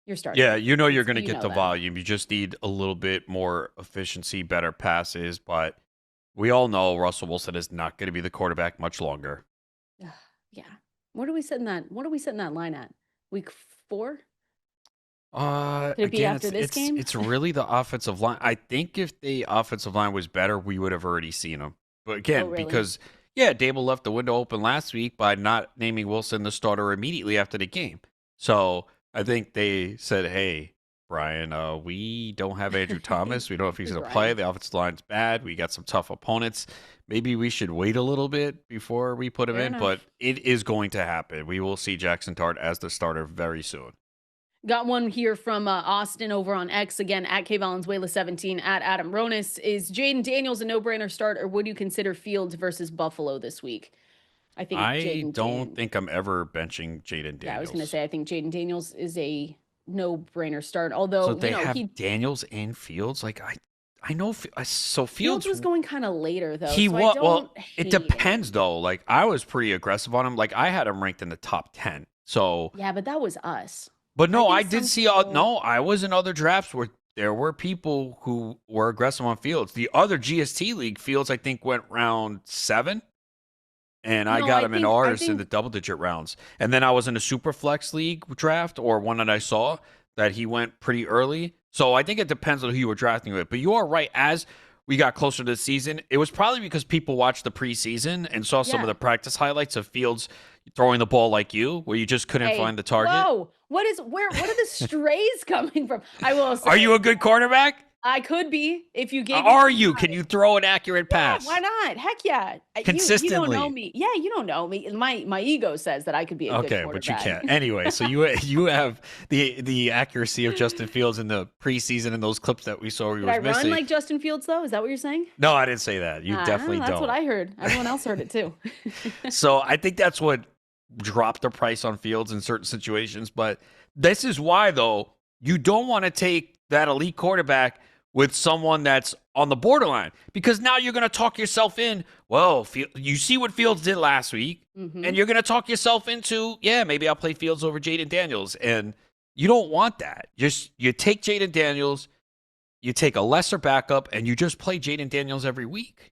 You're Yeah, starting. you know you're It's, going to you get know the that. volume. You just need a little bit more efficiency, better passes. But we all know Russell Wilson is not going to be the quarterback much longer. Ugh, yeah. What are we setting that? What are we setting that line at? Week 4? Could it be Again, after it's this it's game? it's really the offensive line. I think if the offensive line was better, we would have already seen him. But Oh, again, really? because yeah, Dable left the window open last week by not naming Wilson the starter immediately after the game. So I think they said, "Hey, Brian, we don't have Andrew Thomas. We don't know if he's Who's going to play. Ryan? The offensive line's bad. We got some tough opponents. Maybe we should wait a little bit before we put him Fair in." But enough. it is going to happen. We will see Jackson Dart as the starter very soon. Got one here from Austin over on X again at K Valenzuela 17 at Adam Ronis. Is Jaden Daniels a no-brainer start, or would you consider Fields versus Buffalo this week? I think I Jaden don't Dan. think I'm ever benching Jaden Yeah, I was gonna Daniels. say I think Jaden Daniels is a no-brainer start. So Although they have he Daniels and Fields. Like I know. So Fields Fields, was going kind of later though, he so I was don't well. It hate depends him. though. Like I was pretty aggressive on him. Like I had him ranked in the top 10. So, Yeah, but that was us. but I no, I think did some see. people. No, I was in other drafts where there were people who were aggressive on Fields. The other GST league, Fields I think went round 7. And I No, got I him in think I ours in think the double digit rounds. And then I was in a super flex league draft or one that I saw that he went pretty early. So I think it depends on who you were drafting with. But you are right. As we got closer to the season, it was probably because people watched the preseason and saw some of yeah. the practice highlights of Fields throwing the ball like you, where you just couldn't Hey, find the target. whoa! What are the strays coming from? I will Are you say a good quarterback? I could be if you gave it Are some you? Can time. you throw an accurate Yeah, why pass not? Heck yeah. You don't know consistently? me. Yeah, you don't know me. My ego says that I could be a good Okay, but you quarterback. can't. Anyway, so you have the accuracy of Justin Fields in the preseason and those clips that we saw he Did I was run missing. like Justin Fields though? Is that what you're saying? No, I didn't say that. You definitely That's what don't. I heard. Everyone else heard it too. So I think that's what dropped the price on Fields in certain situations. But this is why, though, you don't want to take that elite quarterback with someone that's on the borderline because now you're going to talk yourself in. Well, you see what Fields did last week, Hmm. and you're going to talk yourself into, yeah, maybe I'll play Fields over Jaden Daniels. And you don't want that. Just you take Jaden Daniels, you take a lesser backup, and you just play Jaden Daniels every week.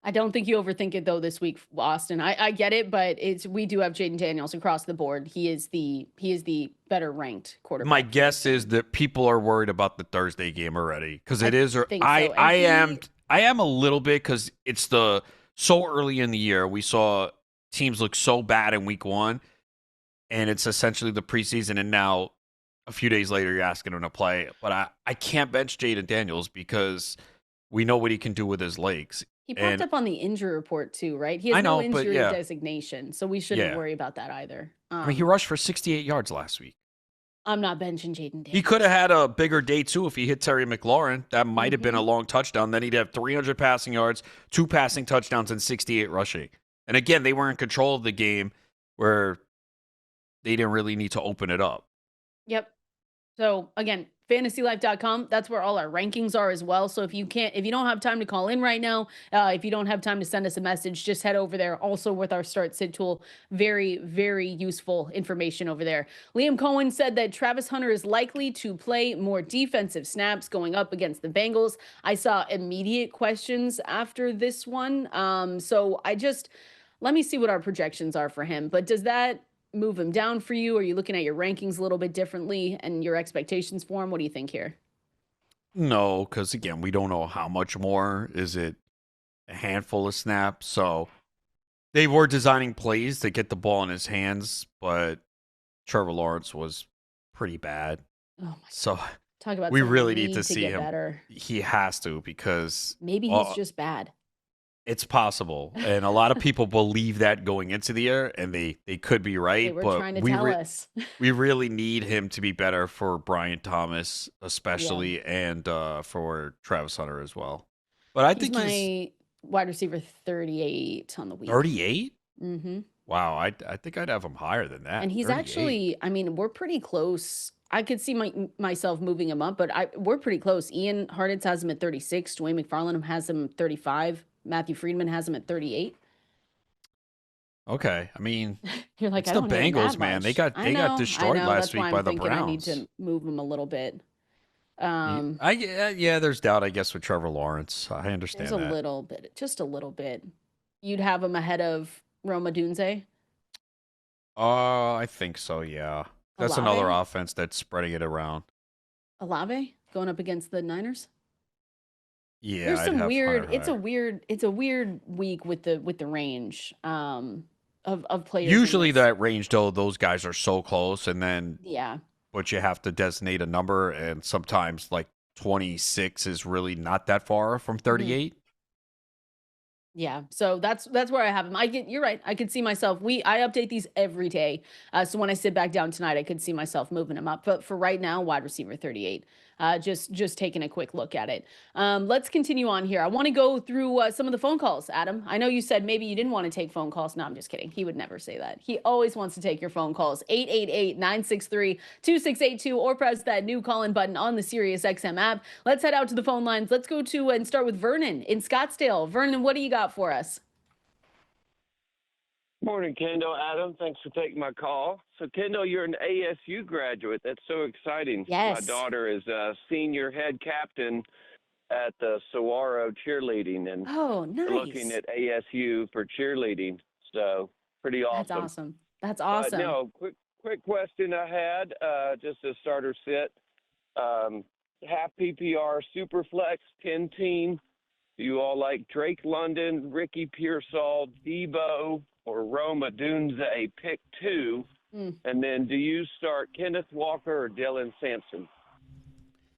I don't think you overthink it though this week, Austin. I get it, but we do have Jaden Daniels across the board. He is the better ranked My quarterback for this guess is game. that people are worried about the Thursday game already because I it is. think so. And I am a little bit because it's the so early in the year. We saw teams look so bad in week 1, and it's essentially the preseason. And now a few days later, you're asking him to play. But I can't bench Jaden Daniels because we know what he can do with his legs. he popped And up on the injury report too, right? He has I no know, but injury yeah, designation, so we shouldn't yeah. worry about that either. I mean, he rushed for 68 yards last week. I'm not benching Jaden He could have Daniels. had a bigger day too if he hit Terry McLaurin. That might have been a Hmm. long touchdown. Then he'd have 300 passing yards, 2 passing touchdowns, and 68 rushing. And again, they were in control of the game where they didn't really need to open it up. Yep. So again, fantasylife.com, that's where all our rankings are as well. So if you don't have time to call in right now, if you don't have time to send us a message, just head over there. Also with our start sit tool, very, very useful information over there. Liam Cohen said that Travis Hunter is likely to play more defensive snaps going up against the Bengals. I saw immediate questions after this one. So let me see what our projections are for him. But does that move him down for you? Are you looking at your rankings a little bit differently and your expectations for him? What do you think here? No, because again, we don't know how much more. Is it a handful of snaps? So they were designing plays to get the ball in his hands, but Trevor Lawrence was pretty bad. Oh my So God. Talk about we someone that really need to need to see get him. better. He has to because Maybe he's uh, just bad. it's possible, and a lot of people believe that going into the year, and they could be They right. were But trying to tell us. we really need him to be better for Brian Thomas, Yeah. especially, and for Travis Hunter as well. But I He's think he's my wide receiver 38 on the week. 38. Mm-hmm. Wow, I think I'd have him higher than And that. he's 38. actually, I mean, we're pretty close. I could see myself moving him up, but we're pretty close. Ian Hartitz has him at 36. Dwayne McFarland has him at 35. Matthew Friedman has him at 38. Okay. I mean, You're like, it's I the don't hate him that Bengals, man. They much. got they got I destroyed know. last That's why week I'm by the thinking I need Browns. to move him a little bit. Yeah, Um, yeah, there's doubt, I guess, with Trevor Lawrence. I there's understand a that. little bit, just a little bit. You'd have him ahead of Roma Dunze, I think so, yeah. That's another Olave, offense that's spreading it around. Olave going up against the Niners. Yeah, There's I'd some have weird. Hunter It's a higher. weird. It's a weird week with the range of players in Usually this. that range, though, those guys are so close, and then Yeah. but you have to designate a number, and sometimes like 26 is really not that far from Mhm. 38. Yeah, so that's where I have him. You're right. I could see myself. I update these every day. So when I sit back down tonight, I could see myself moving him up. But for right now, wide receiver 38. Just taking a quick look at it. Let's continue on here. I want to go through some of the phone calls, Adam. I know you said maybe you didn't want to take phone calls. No, I'm just kidding. He would never say that. He always wants to take your phone calls. 888-963-2682 or press that new call-in button on the Sirius XM app. Let's head out to the phone lines. Let's go to and start with Vernon in Scottsdale. Vernon, what do you got for us? Morning, Kendall. Adam, thanks for taking my call. So, Kendall, you're an ASU graduate. That's so exciting. My Yes. daughter is a senior head captain at the Saguaro cheerleading, and Oh, we're looking nice. at ASU for cheerleading. So, pretty That's awesome. awesome. That's But awesome. no, quick question I had, just a starter sit. Half PPR, Superflex, 10 team. Do you all like Drake London, Ricky Pearsall, Deebo, or Roma Dunze, pick two? Mm. And then do you start Kenneth Walker or Dylan Sampson?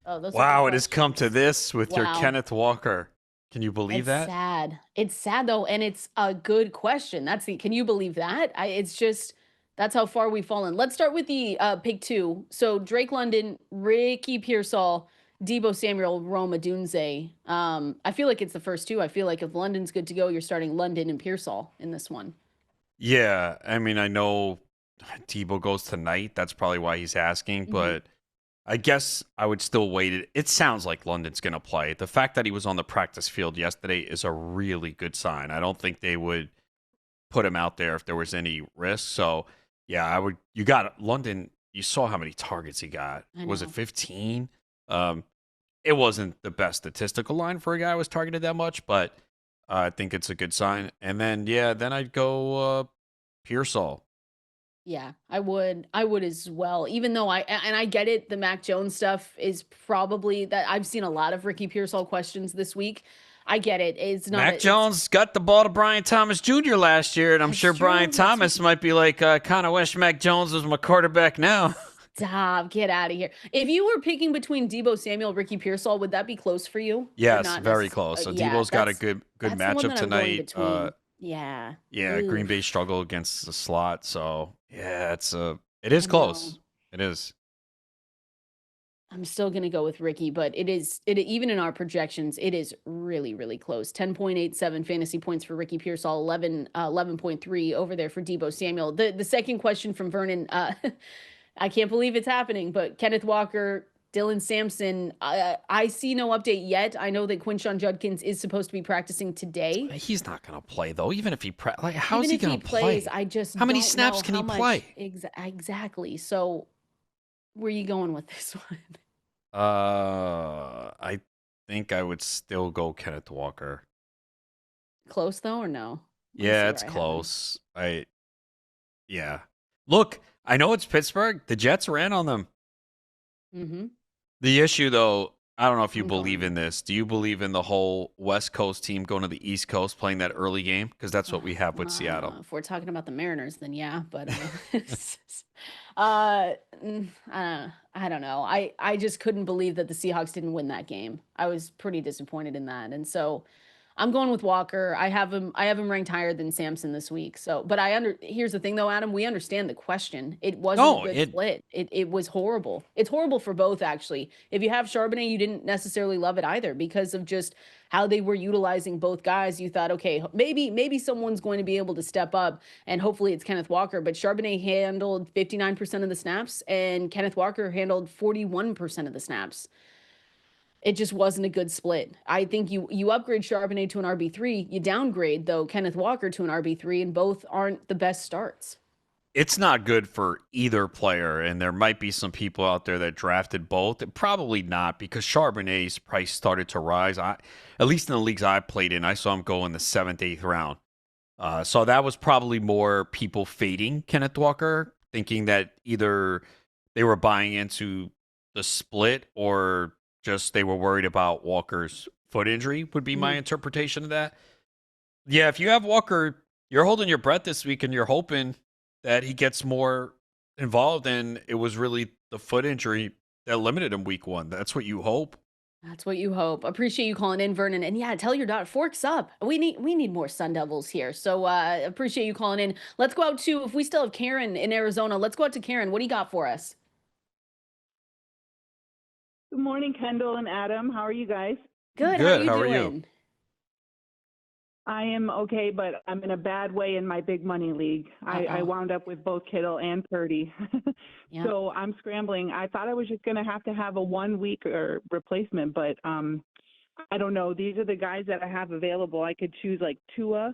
Oh, those are good Wow, it has come to questions. this with your Wow. Kenneth Walker. Can you believe It's that? sad. It's sad though, and it's a good question. Can you believe that? It's just that's how far we've fallen. Let's start with the pick two. So Drake London, Ricky Pearsall, Deebo Samuel, Roma Dunze. I feel like it's the first two. I feel like if London's good to go, you're starting London and Pearsall in this one. Yeah, I mean, I know Deebo goes tonight. That's probably why he's asking, Hmm. but I guess I would still wait. It sounds like London's going to play. The fact that he was on the practice field yesterday is a really good sign. I don't think they would put him out there if there was any risk. So, yeah, I would. You got London. You saw how many targets he got. I Was it know. 15? Um, it wasn't the best statistical line for a guy who was targeted that much, but I think it's a good sign. And then, yeah, then I'd go Pearsall. Yeah, I would. I would as well. Even though I get it, the Mac Jones stuff is probably that I've seen a lot of Ricky Pearsall questions this week. I get it. It's not Mac a it's Jones got the ball to Brian Thomas Jr. last year, and I'm that's sure Brian true. That's Thomas might be like, kind of wish Mac Jones was my quarterback now. stop. Get out of here. If you were picking between Deebo Samuel, Ricky Pearsall, would that be close for you or Yes, not very necessarily? close. So Yeah, Debo's got a good that's the one matchup that I'm going tonight. between. Yeah. Yeah, Green Oof. Bay struggle against the slot, so yeah, it I is know. close. It is. I'm still going to go with Ricky, but it even in our projections, it is really, really close. 10.87 fantasy points for Ricky Pearsall, 11.3 over there for Deebo Samuel. The second question from Vernon, I can't believe it's happening, but Kenneth Walker, Dylan Sampson, I see no update yet. I know that Quinshon Judkins is supposed to be practicing today. He's not going to play though, even if like how's Even he if he going to plays, play? I just How many don't know snaps can how he much play? exactly. So where are you going with this one? I think I would still go Kenneth Walker. Close though, or no? Let me Yeah, see it's where I have him. close. Yeah. Look, I know it's Pittsburgh. The Jets ran on them. Mm-hmm. The issue, though, I don't know if you I'm believe going. in this. Do you believe in the whole West Coast team going to the East Coast playing that early game? Because that's what we have with Seattle. If we're talking about the Mariners, then yeah, but I don't know. I just couldn't believe that the Seahawks didn't win that game. I was pretty disappointed in that, and so I'm going with Walker. I have him ranked higher than Samson this week. So, but here's the thing though, Adam, we understand the question. It wasn't a No, good it split. It was horrible. It's horrible for both actually. If you have Charbonnet, you didn't necessarily love it either because of just how they were utilizing both guys. You thought, okay, maybe someone's going to be able to step up and hopefully it's Kenneth Walker, but Charbonnet handled 59% of the snaps and Kenneth Walker handled 41% of the snaps. It just wasn't a good split. I think you upgrade Charbonnet to an RB3, you downgrade though Kenneth Walker to an RB3, and both aren't the best starts. it's not good for either player, and there might be some people out there that drafted both. Probably not, because Charbonnet's price started to rise. At least in the leagues I played in, I saw him go in the 7th, 8th round. So that was probably more people fading Kenneth Walker, thinking that either they were buying into the split or just they were worried about Walker's foot injury, would be my interpretation of that. Yeah, if you have Walker, you're holding your breath this week and you're hoping that he gets more involved, and it was really the foot injury that limited him week 1. That's what you hope. That's what you hope. Appreciate you calling in, Vernon. And yeah, tell your daughter, forks up. We need more Sun Devils here. So appreciate you calling in. Let's go out to, if we still have Karen in Arizona, let's go out to Karen. What do you got for us? Good morning, Kendall and Adam. How are you guys? Good. Good. How How are are you you? doing? I am okay, but I'm in a bad way in my big money league. I Uh-oh. wound up with both Kittle and Purdy. Yeah. So I'm scrambling. I thought I was just going to have a 1 week or replacement, but I don't know. These are the guys that I have available. I could choose like Tua,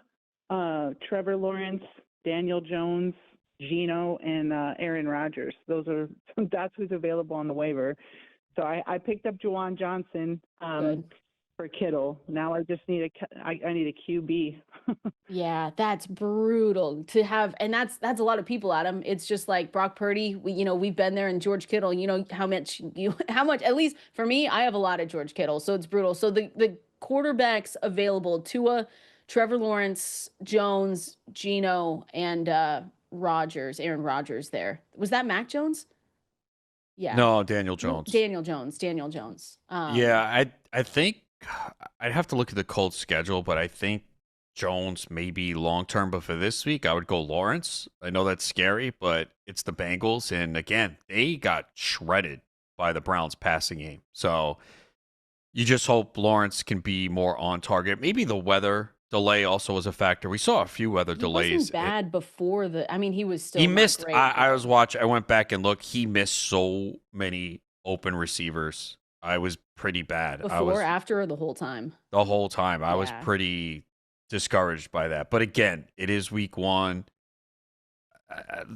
Trevor Lawrence, Daniel Jones, Geno, and Aaron Rodgers. That's who's available on the waiver. So I picked up Jauan Johnson. Good. For Kittle. Now I just need I need a QB. Yeah, that's brutal to have, and that's a lot of people, Adam. It's just like Brock Purdy. We've been there, and George Kittle. You know how much at least for me, I have a lot of George Kittle, so it's brutal. So the quarterbacks available: Tua, Trevor Lawrence, Jones, Geno, and Aaron Rodgers. There was that Mac Jones. Yeah, No, Daniel Jones. Daniel Jones. Yeah, I think I'd have to look at the Colts schedule, but I think Jones may be long term. But for this week, I would go Lawrence. I know that's scary, but it's the Bengals, and again, they got shredded by the Browns passing game. So you just hope Lawrence can be more on target. Maybe the weather delay also was a factor. We saw a few weather He delays. wasn't bad before the. I mean, he was still. He not missed. great, I but- was watching. I went back and looked. He missed so many open receivers. I was pretty bad. Before, after, or the whole time? The whole time. I was Yeah. pretty discouraged by that. But again, it is week 1.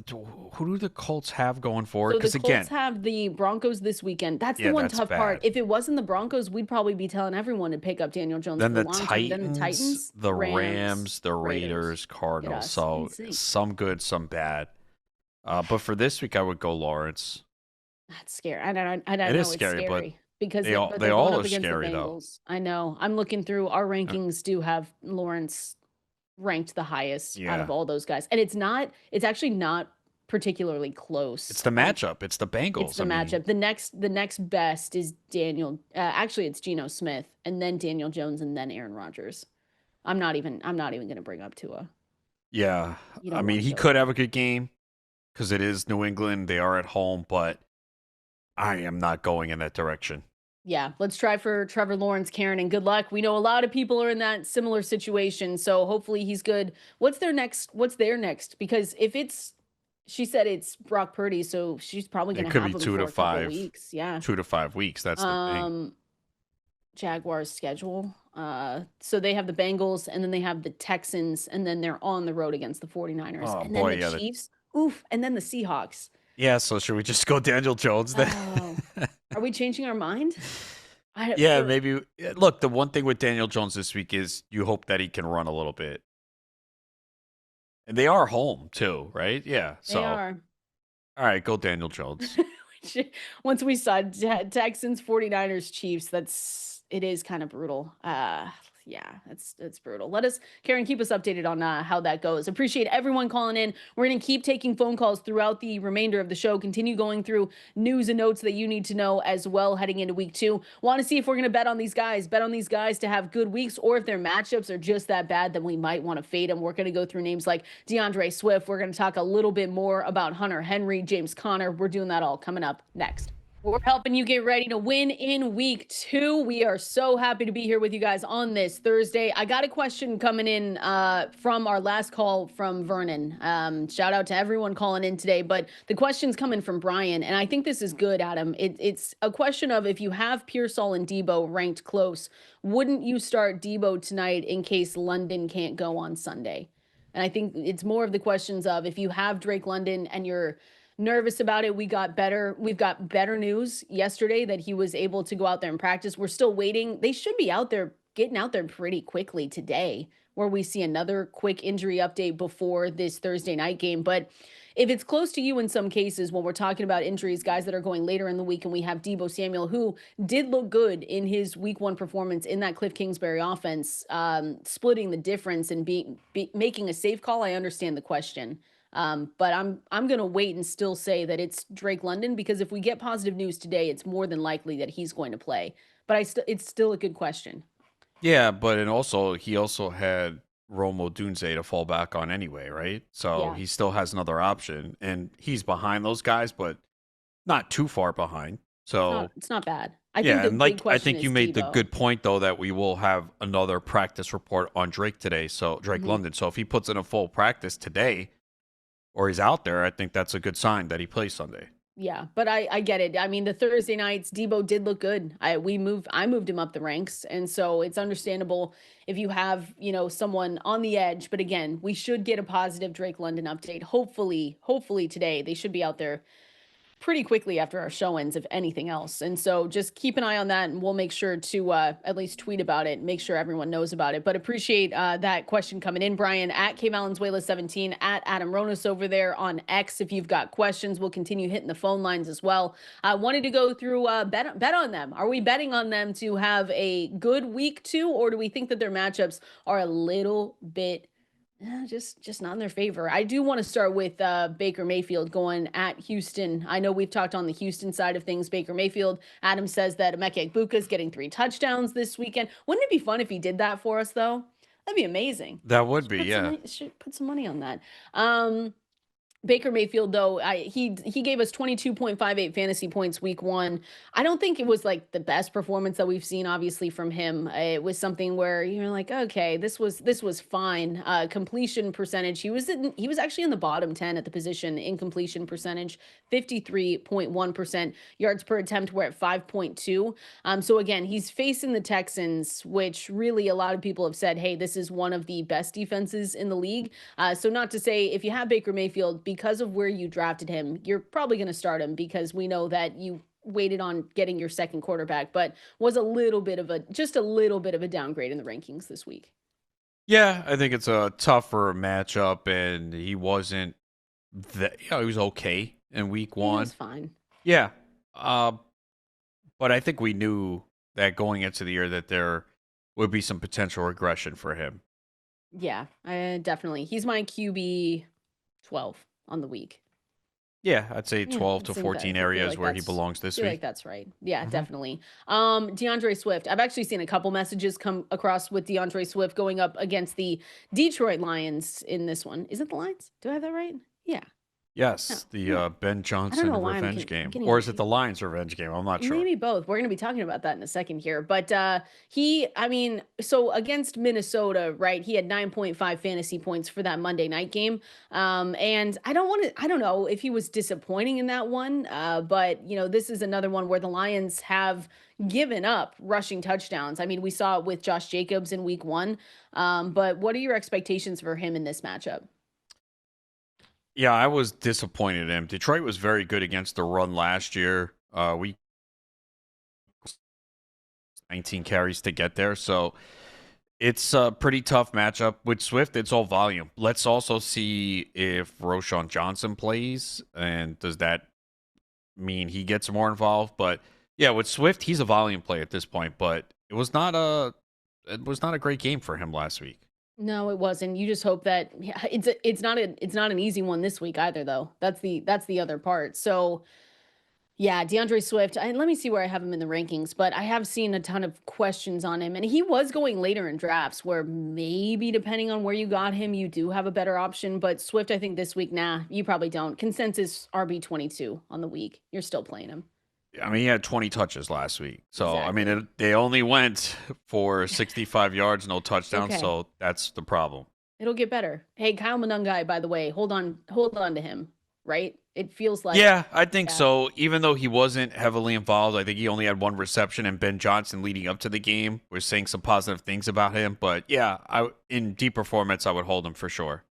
Who do the Colts have going for it? So Because the again, Colts have the Broncos this weekend. That's Yeah, the one that's tough part. bad. If it wasn't the Broncos, we'd probably be telling everyone to pick up Daniel Jones then for the long term. Titans, Then the Titans, the Rams, the Raiders, Get Cardinals. us So insane. some good, some bad. But for this week, I would go Lawrence. That's scary. I don't It know. is It's scary, but because they all- but they they're all going are up against the scary, though. Bengals. I know. I'm looking through our rankings. Do have Lawrence ranked the highest out of Yeah. all those guys, and it's actually not particularly close. It's the matchup. It's the Bengals. It's the I mean, matchup. The next best is Daniel. Actually, it's Geno Smith, and then Daniel Jones, and then Aaron Rodgers. I'm not even going to bring up Tua. Yeah. You don't I mean, wanna he go could there. have a good game because it is New England. They are at home, but I am not going in that direction. Yeah, let's try for Trevor Lawrence, Karen, and good luck. We know a lot of people are in that similar situation, so hopefully he's good. What's their next? Because if she said it's Brock Purdy, so she's probably going It to could have be him 2 for to a couple 5. weeks. Yeah. 2 to 5 weeks. That's the thing. Jaguars schedule. So they have the Bengals, and then they have the Texans, and then they're on the road against the 49ers. Oh, And boy, then yeah, the the- Chiefs. Oof. And then the Seahawks. Yeah, so should we just go Daniel Jones then? Oh. Are we changing our mind? Yeah, maybe. Look, the one thing with Daniel Jones this week is you hope that he can run a little bit. And they are home too, right? Yeah. They So, are. all right, go Daniel Jones. Once we saw Texans, 49ers, Chiefs, it is kind of brutal. Yeah, it's brutal. Karen, keep us updated on how that goes. Appreciate everyone calling in. We're going to keep taking phone calls throughout the remainder of the show. Continue going through news and notes that you need to know as well heading into week 2. Want to see if we're going to bet on these guys to have good weeks, or if their matchups are just that bad, then we might want to fade them. We're going to go through names like DeAndre Swift. We're going to talk a little bit more about Hunter Henry, James Conner. We're doing that all coming up next. We're helping you get ready to win in week 2. We are so happy to be here with you guys on this Thursday. I got a question coming in from our last call from Vernon. Shout out to everyone calling in today, but the question's coming from Brian, and I think this is good, Adam. It's a question of, if you have Pearsall and Deebo ranked close, wouldn't you start Deebo tonight in case London can't go on Sunday? And I think it's more of the questions of, if you have Drake London and you're nervous about it, we've got better news yesterday that he was able to go out there and practice. We're still waiting. They should be getting out there pretty quickly today, where we see another quick injury update before this Thursday night game. But if it's close to you in some cases, when we're talking about injuries, guys that are going later in the week, and we have Deebo Samuel, who did look good in his week 1 performance in that Cliff Kingsbury offense, splitting the difference and making a safe call, I understand the question. But I'm going to wait and still say that it's Drake London, because if we get positive news today, it's more than likely that he's going to play. But it's still a good question. Yeah, but he also had Romo Dunze to fall back on anyway, right? So Yeah. he still has another option, and he's behind those guys, but not too far behind. So It's not bad. I think you made the Deebo. good point, though, that we will have another practice report on Drake today. So Drake London. So if he puts in a full practice today, or he's out there, I think that's a good sign that he plays Sunday. Yeah, but I get it. I mean, the Thursday nights, Deebo did look good. I moved him up the ranks, and so it's understandable if you have, someone on the edge. But again, we should get a positive Drake London update. Hopefully today. They should be out there pretty quickly after our show-ins, if anything else. And so just keep an eye on that, and we'll make sure to at least tweet about it, make sure everyone knows about it. But appreciate that question coming in, Brian, at Valenzuela 17, at Adam Ronis over there on X. If you've got questions, we'll continue hitting the phone lines as well. I wanted to go through bet on them. Are we betting on them to have a good week 2, or do we think that their matchups are a little bit just not in their favor? I do want to start with Baker Mayfield going at Houston. I know we've talked on the Houston side of things. Baker Mayfield, Adam says that Emeka Egbuka is getting 3 touchdowns this weekend. Wouldn't it be fun if he did that for us, though? That'd be amazing. That would be, yeah. Should put some money on that. Baker Mayfield, though, he gave us 22.58 fantasy points week 1. I don't think it was like the best performance that we've seen, obviously, from him. It was something where you're like, okay, this was fine. Completion percentage, he was actually in the bottom 10 at the position in completion percentage, 53.1%. Yards per attempt were at 5.2. So again, he's facing the Texans, which really a lot of people have said, hey, this is one of the best defenses in the league. So not to say, if you have Baker Mayfield, because of where you drafted him, you're probably going to start him, because we know that you waited on getting your second quarterback, but was just a little bit of a downgrade in the rankings this week. Yeah, I think it's a tougher matchup, and he wasn't he was okay in week 1. He was fine. Yeah. But I think we knew that going into the year that there would be some potential regression for him. Yeah, definitely. He's my QB 12 on the week. Yeah, I'd say 12 to 14 areas where he belongs this week. I feel like that's right. Yeah, definitely. DeAndre Swift. I've actually seen a couple messages come across with DeAndre Swift going up against the Detroit Lions in this one. Is it the Lions? Do I have that right? Yeah. Yes, Ben Johnson revenge game. Or is it the Lions revenge game? I'm not sure. Maybe both. We're going to be talking about that in a second here. But so against Minnesota, right, he had 9.5 fantasy points for that Monday night game. And I don't know if he was disappointing in that one. But, this is another one where the Lions have given up rushing touchdowns. I mean, we saw it with Josh Jacobs in week 1. But what are your expectations for him in this matchup? Yeah, I was disappointed in him. Detroit was very good against the run last year. We 19 carries to get there, so it's a pretty tough matchup. With Swift, it's all volume. Let's also see if Roschon Johnson plays, and does that mean he gets more involved? But yeah, with Swift, he's a volume play at this point, but it was not a it was not a great game for him last week. No, it wasn't. You just hope that it's not an easy one this week either, though. That's the other part. So yeah, DeAndre Swift. And let me see where I have him in the rankings, but I have seen a ton of questions on him, and he was going later in drafts, where maybe depending on where you got him, you do have a better option. But Swift, I think this week, nah, you probably don't. Consensus RB 22 on the week. You're still playing him. I mean, he had 20 touches last week. So, I mean, Exactly. they only went for 65 yards, no touchdowns. Okay. So that's the problem. It'll get better. Hey, Kyle Monungai, by the way, hold on to him, right? It feels like Yeah, I think yeah. so. Even though he wasn't heavily involved, I think he only had one reception, and Ben Johnson leading up to the game was saying some positive things about him. But yeah, in deeper formats, I would hold him for sure.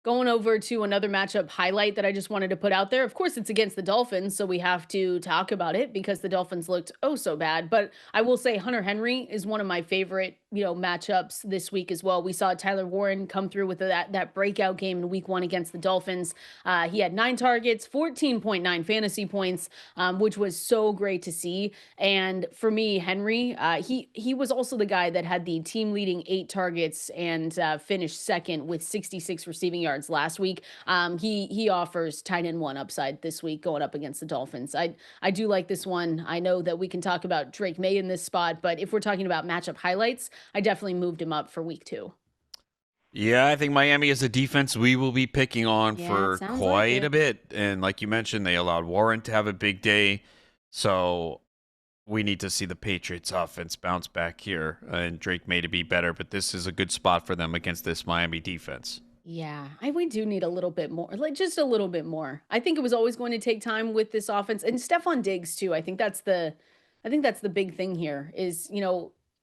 Going over to another matchup highlight that I just wanted to put out there. Of course, it's against the Dolphins, so we have to talk about it because the Dolphins looked oh so bad. But I will say Hunter Henry is one of my favorite, matchups this week as well. We saw Tyler Warren come through with that breakout game in week 1 against the Dolphins. He had 9 targets, 14.9 fantasy points, which was so great to see. And for me, Henry, he was also the guy that had the team leading 8 targets and finished second with 66 receiving yards last week. He offers tight end 1 upside this week going up against the Dolphins. I do like this one. I know that we can talk about Drake May in this spot, but if we're talking about matchup highlights, I definitely moved him up for week 2. Yeah, I think Miami is a defense we will be picking on Yeah, it for sounds like quite a it. bit. And like you mentioned, they allowed Warren to have a big day. So we need to see the Patriots offense bounce back here and Drake May to be better. But this is a good spot for them against this Miami defense. Yeah, we do need a little bit more, like just a little bit more. I think it was always going to take time with this offense and Stephon Diggs too. I think that's the big thing here is,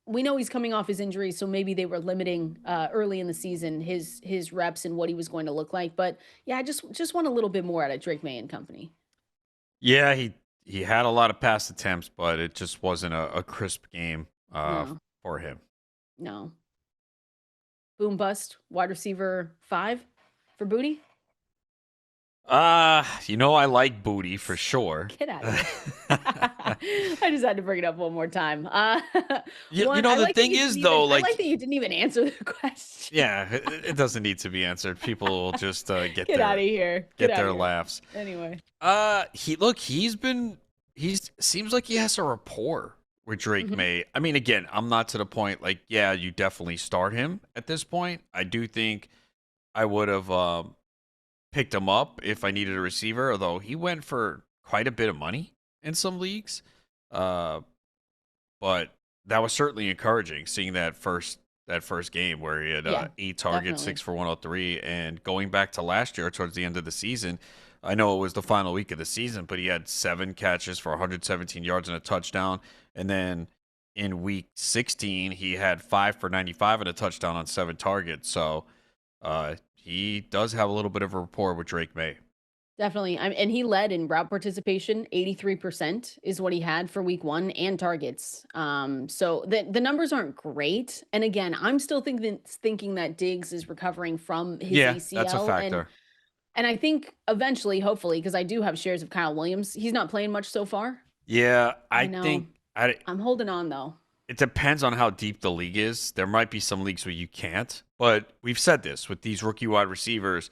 we know he's coming off his injury, so maybe they were limiting early in the season his reps and what he was going to look like. But yeah, I just want a little bit more out of Drake May and company. Yeah, he had a lot of pass attempts, but it just wasn't a crisp game No, for him. no. Boom bust, wide receiver 5 for Boutte. I like Boutte for sure. Get out of here. I just had to bring it up one more time. The thing is, though, I like that you didn't even answer the question. yeah, it doesn't need to be answered. People will just get Get out of their here. get their laughs. Anyway. He seems like he has a rapport with Drake Mhm. May. I mean, again, I'm not to the point like, yeah, you definitely start him at this point. I do think I would have picked him up if I needed a receiver, although he went for quite a bit of money in some leagues. Uh, but that was certainly encouraging seeing that first game where he had Yeah, 8 targets, definitely. 6 for 103, and going back to last year towards the end of the season. I know it was the final week of the season, but he had 7 catches for 117 yards and a touchdown. And then in week 16, he had 5 for 95 and a touchdown on 7 targets. So he does have a little bit of a rapport with Drake May. Definitely. And he led in route participation. 83% is what he had for week 1 and targets. So the numbers aren't great. And again, I'm still thinking that Diggs is recovering from his Yeah, that's a ACL. And factor. and I think eventually, hopefully, because I do have shares of Kyle Williams, he's not playing much so far. Yeah, I I know. think I'm holding on though. it depends on how deep the league is. There might be some leagues where you can't, but we've said this with these rookie wide receivers,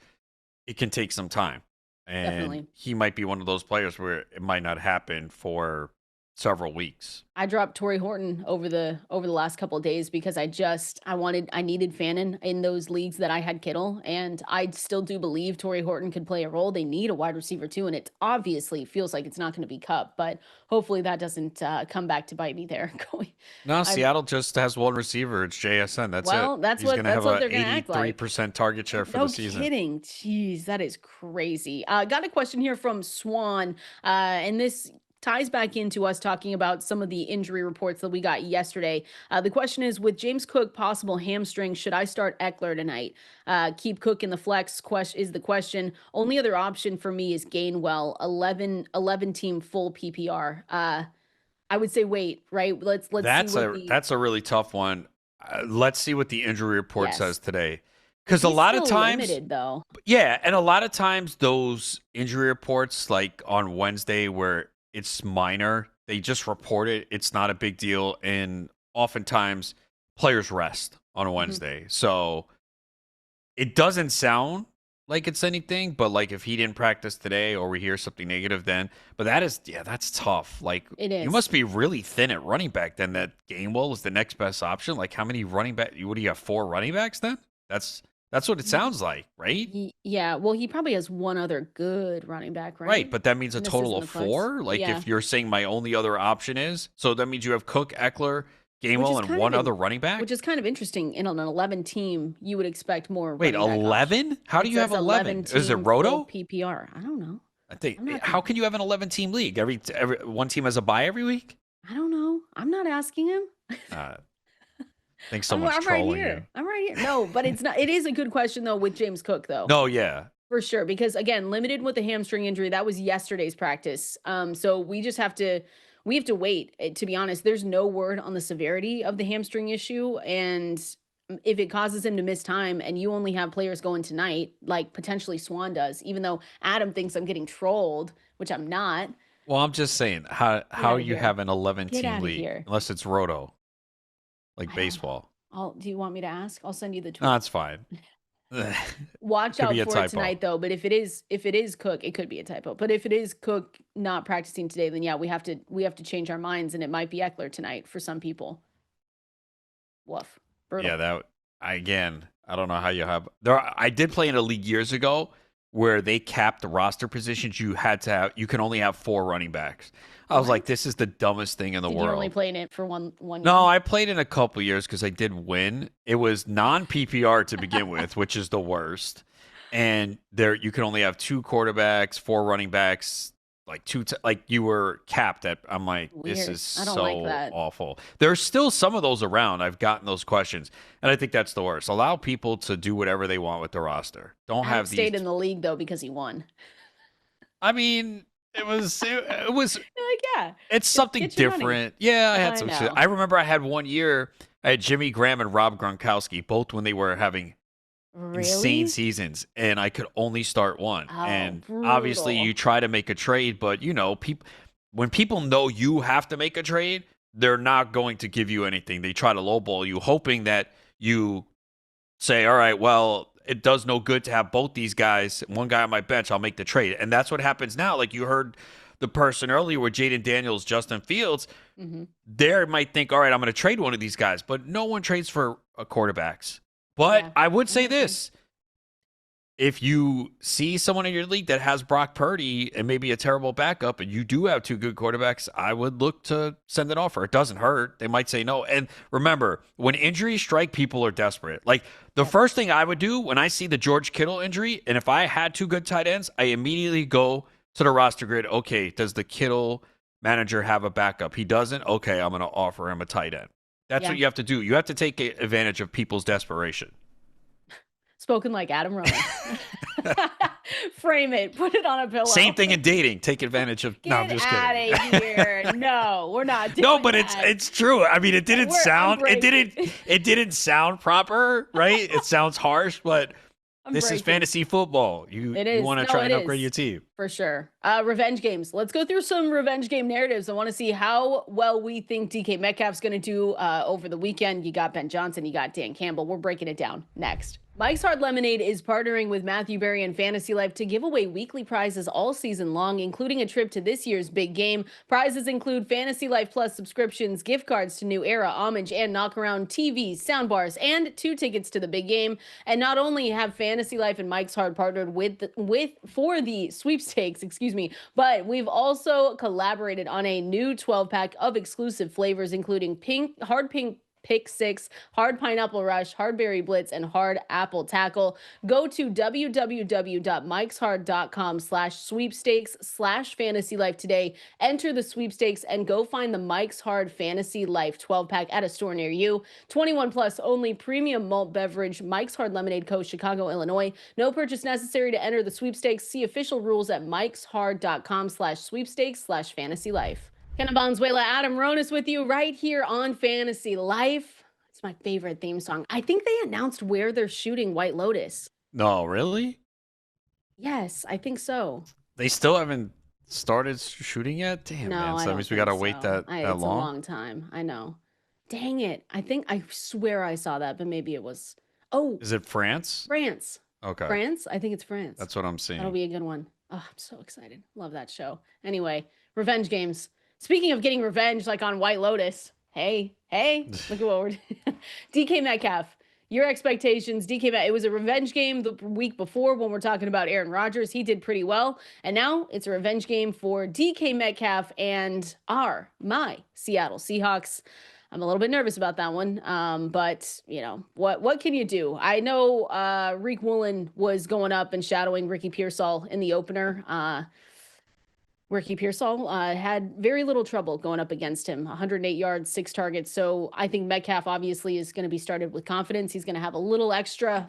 it can take some time. And Definitely. he might be one of those players where it might not happen for several weeks. I dropped Torrey Horton over the last couple of days because I needed Fannin in those leagues that I had Kittle, and I still do believe Torrey Horton could play a role. They need a wide receiver too, and it obviously feels like it's not going to be Cup, but hopefully that doesn't come back to bite me there. Going, No, I'm Seattle just has one receiver. It's JSN. That's it. well. That's He's what going to have a they're going to act like. 83% target share for No the season. kidding. Jeez, that is crazy. Got a question here from Swan, and this ties back into us talking about some of the injury reports that we got yesterday. The question is, with James Cook possible hamstring, should I start Eckler tonight? Keep Cook in the flex is the question. Only other option for me is Gainwell, 11 team full PPR. I would say wait, right? Let's see what the That's a really tough one. Let's see what the injury report says yes. today. Because a He's lot of still times, limited though. yeah, and a lot of times those injury reports, like on Wednesday, where it's minor, they just report it. It's not a big deal, and oftentimes players rest on Wednesday. So it doesn't sound like it's anything, but like if he didn't practice today or we hear something negative then, but that's tough. Like It is. you must be really thin at running back then. That Gainwell is the next best option. Like how many running back? What do you have? 4 running backs then? That's what it sounds like, right? Yeah, well, he probably has one other good running back, right? Right, but that means a And this total isn't of the flex. 4. Like Yeah. if you're saying my only other option is, so that means you have Cook, Eckler, Which is Gainwell, and kind one of other running back. Which is kind of interesting. In an 11 team, you would expect more. Wait, running back options. 11? How do It you have says 11? Is it team full Roto? PPR? I don't know. I think. I'm not How can you have an 11-team league? Every one team has a bye every week. I don't know. I'm not asking him. Thanks someone's I'm right trolling here. you. I'm right here. No, but it's not. It is a good question though with James Cook though. No, yeah. For sure, because again, limited with the hamstring injury. That was yesterday's practice. So we just have to wait. To be honest, there's no word on the severity of the hamstring issue, and if it causes him to miss time, and you only have players going tonight, like potentially Swan does, even though Adam thinks I'm getting trolled, which I'm not. Well, I'm just saying how outta you here. have an Get 11-team outta league here. unless it's Roto, I like don't baseball. Do you want me to ask? I'll send you the tweet. No, it's fine. Watch Could out be a for it typo. tonight though. But if it is Cook, it could be a typo. But if it is Cook not practicing today, then yeah, we have to change our minds, and it might be Eckler tonight for some people. Woof. Brutal. Yeah, I don't know how you have I did play in a league years ago where they capped the roster positions. You can only have 4 running backs. I was like, this is the dumbest thing in the Did world. you only play in it for one year? No, I played in a couple years because I did win. It was non-PPR to begin with, which is the worst. And there, you can only have 2 quarterbacks, 4 running backs, like like you were capped at. I'm like, this Weird. is I don't so like that. awful. There's still some of those around. I've gotten those questions, and I think that's the worst. Allow people to do whatever they want with the roster. Don't Adam have stayed these. in the league though because he won. I mean, it was. You're like, yeah. It's something get your money. different. Yeah, I had I some know. shit. I remember I had one year, I had Jimmy Graham and Rob Gronkowski, both when they were having insane Really? seasons, and I could only start one. Oh, And obviously, brutal. you try to make a trade, but when people know you have to make a trade, they're not going to give you anything. They try to lowball you, hoping that you say, all right, well, it does no good to have both these guys. One guy on my bench, I'll make the trade. And that's what happens now. Like you heard the person earlier with Jaden Daniels, Justin Fields, they might think, all right, I'm going to trade one of these guys, but no one trades for quarterbacks. But Yeah, I would say understand. this. If you see someone in your league that has Brock Purdy and maybe a terrible backup and you do have 2 good quarterbacks, I would look to send an offer. It doesn't hurt. They might say no. And remember, when injuries strike, people are desperate. Like the first thing I would do when I see the George Kittle injury, and if I had 2 good tight ends, I immediately go to the roster grid. Okay, does the Kittle manager have a backup? He doesn't? Okay, I'm going to offer him a tight end. That's Yeah. what you have to do. You have to take advantage of people's desperation. Spoken like Adam Ronis. Frame it. Put it on a pillow. Same thing in dating. Take advantage of. No, I'm Get just out kidding. of here. No, we're not doing No, but that. it's true. I mean, it didn't We're sound unbreaking. it didn't sound proper, right? It sounds harsh, but this is Unbreaking. fantasy football. You It is. want to No, try and it upgrade is. your team. For sure. Revenge games. Let's go through some revenge game narratives. I want to see how well we think DK Metcalf's going to do over the weekend. You got Ben Johnson, you got Dan Campbell. We're breaking it down next. Mike's Hard Lemonade is partnering with Matthew Berry and Fantasy Life to give away weekly prizes all season long, including a trip to this year's big game. Prizes include Fantasy Life Plus subscriptions, gift cards to New Era, Homage, and Knockaround TVs, soundbars, and 2 tickets to the big game. And not only have Fantasy Life and Mike's Hard partnered for the sweepstakes, but we've also collaborated on a new 12-pack of exclusive flavors, including hard pink Pick 6, Hard Pineapple Rush, Hard Berry Blitz, and Hard Apple Tackle. Go to www.mikeshard.com/sweepstakes/fantasy life today. Enter the sweepstakes and go find the Mike's Hard Fantasy Life 12-pack at a store near you. 21 plus only, premium malt beverage, Mike's Hard Lemonade Co., Chicago, Illinois. No purchase necessary to enter the sweepstakes. See official rules at mikeshard.com/sweepstakes/fantasy life. Kendall, Valenzuela, Adam Ronis with you right here on Fantasy Life. It's my favorite theme song. I think they announced where they're shooting White Lotus. No, really? Yes, I think so. They still haven't started shooting yet? Damn, No, man. I So that don't means we got to think wait so. that It's long? a long time. I know. Dang it. I swear I saw that, but maybe it was. Oh, Is it France? France. Okay. France? I think it's France. That's what I'm That'll seeing. be a good one. Oh, I'm so excited. Love that show. Anyway, revenge games. Speaking of getting revenge, like on White Lotus. Hey, look at what we're DK Metcalf. Your expectations, DK Metcalf. It was a revenge game the week before when we're talking about Aaron Rodgers. He did pretty well. And now it's a revenge game for DK Metcalf and my Seattle Seahawks. I'm a little bit nervous about that one. But you know, what can you do? I know Reek Woolen was going up and shadowing Ricky Pearsall in the opener. Ricky Pearsall had very little trouble going up against him. 108 yards, 6 targets. So I think Metcalf obviously is going to be started with confidence. He's going to have a little extra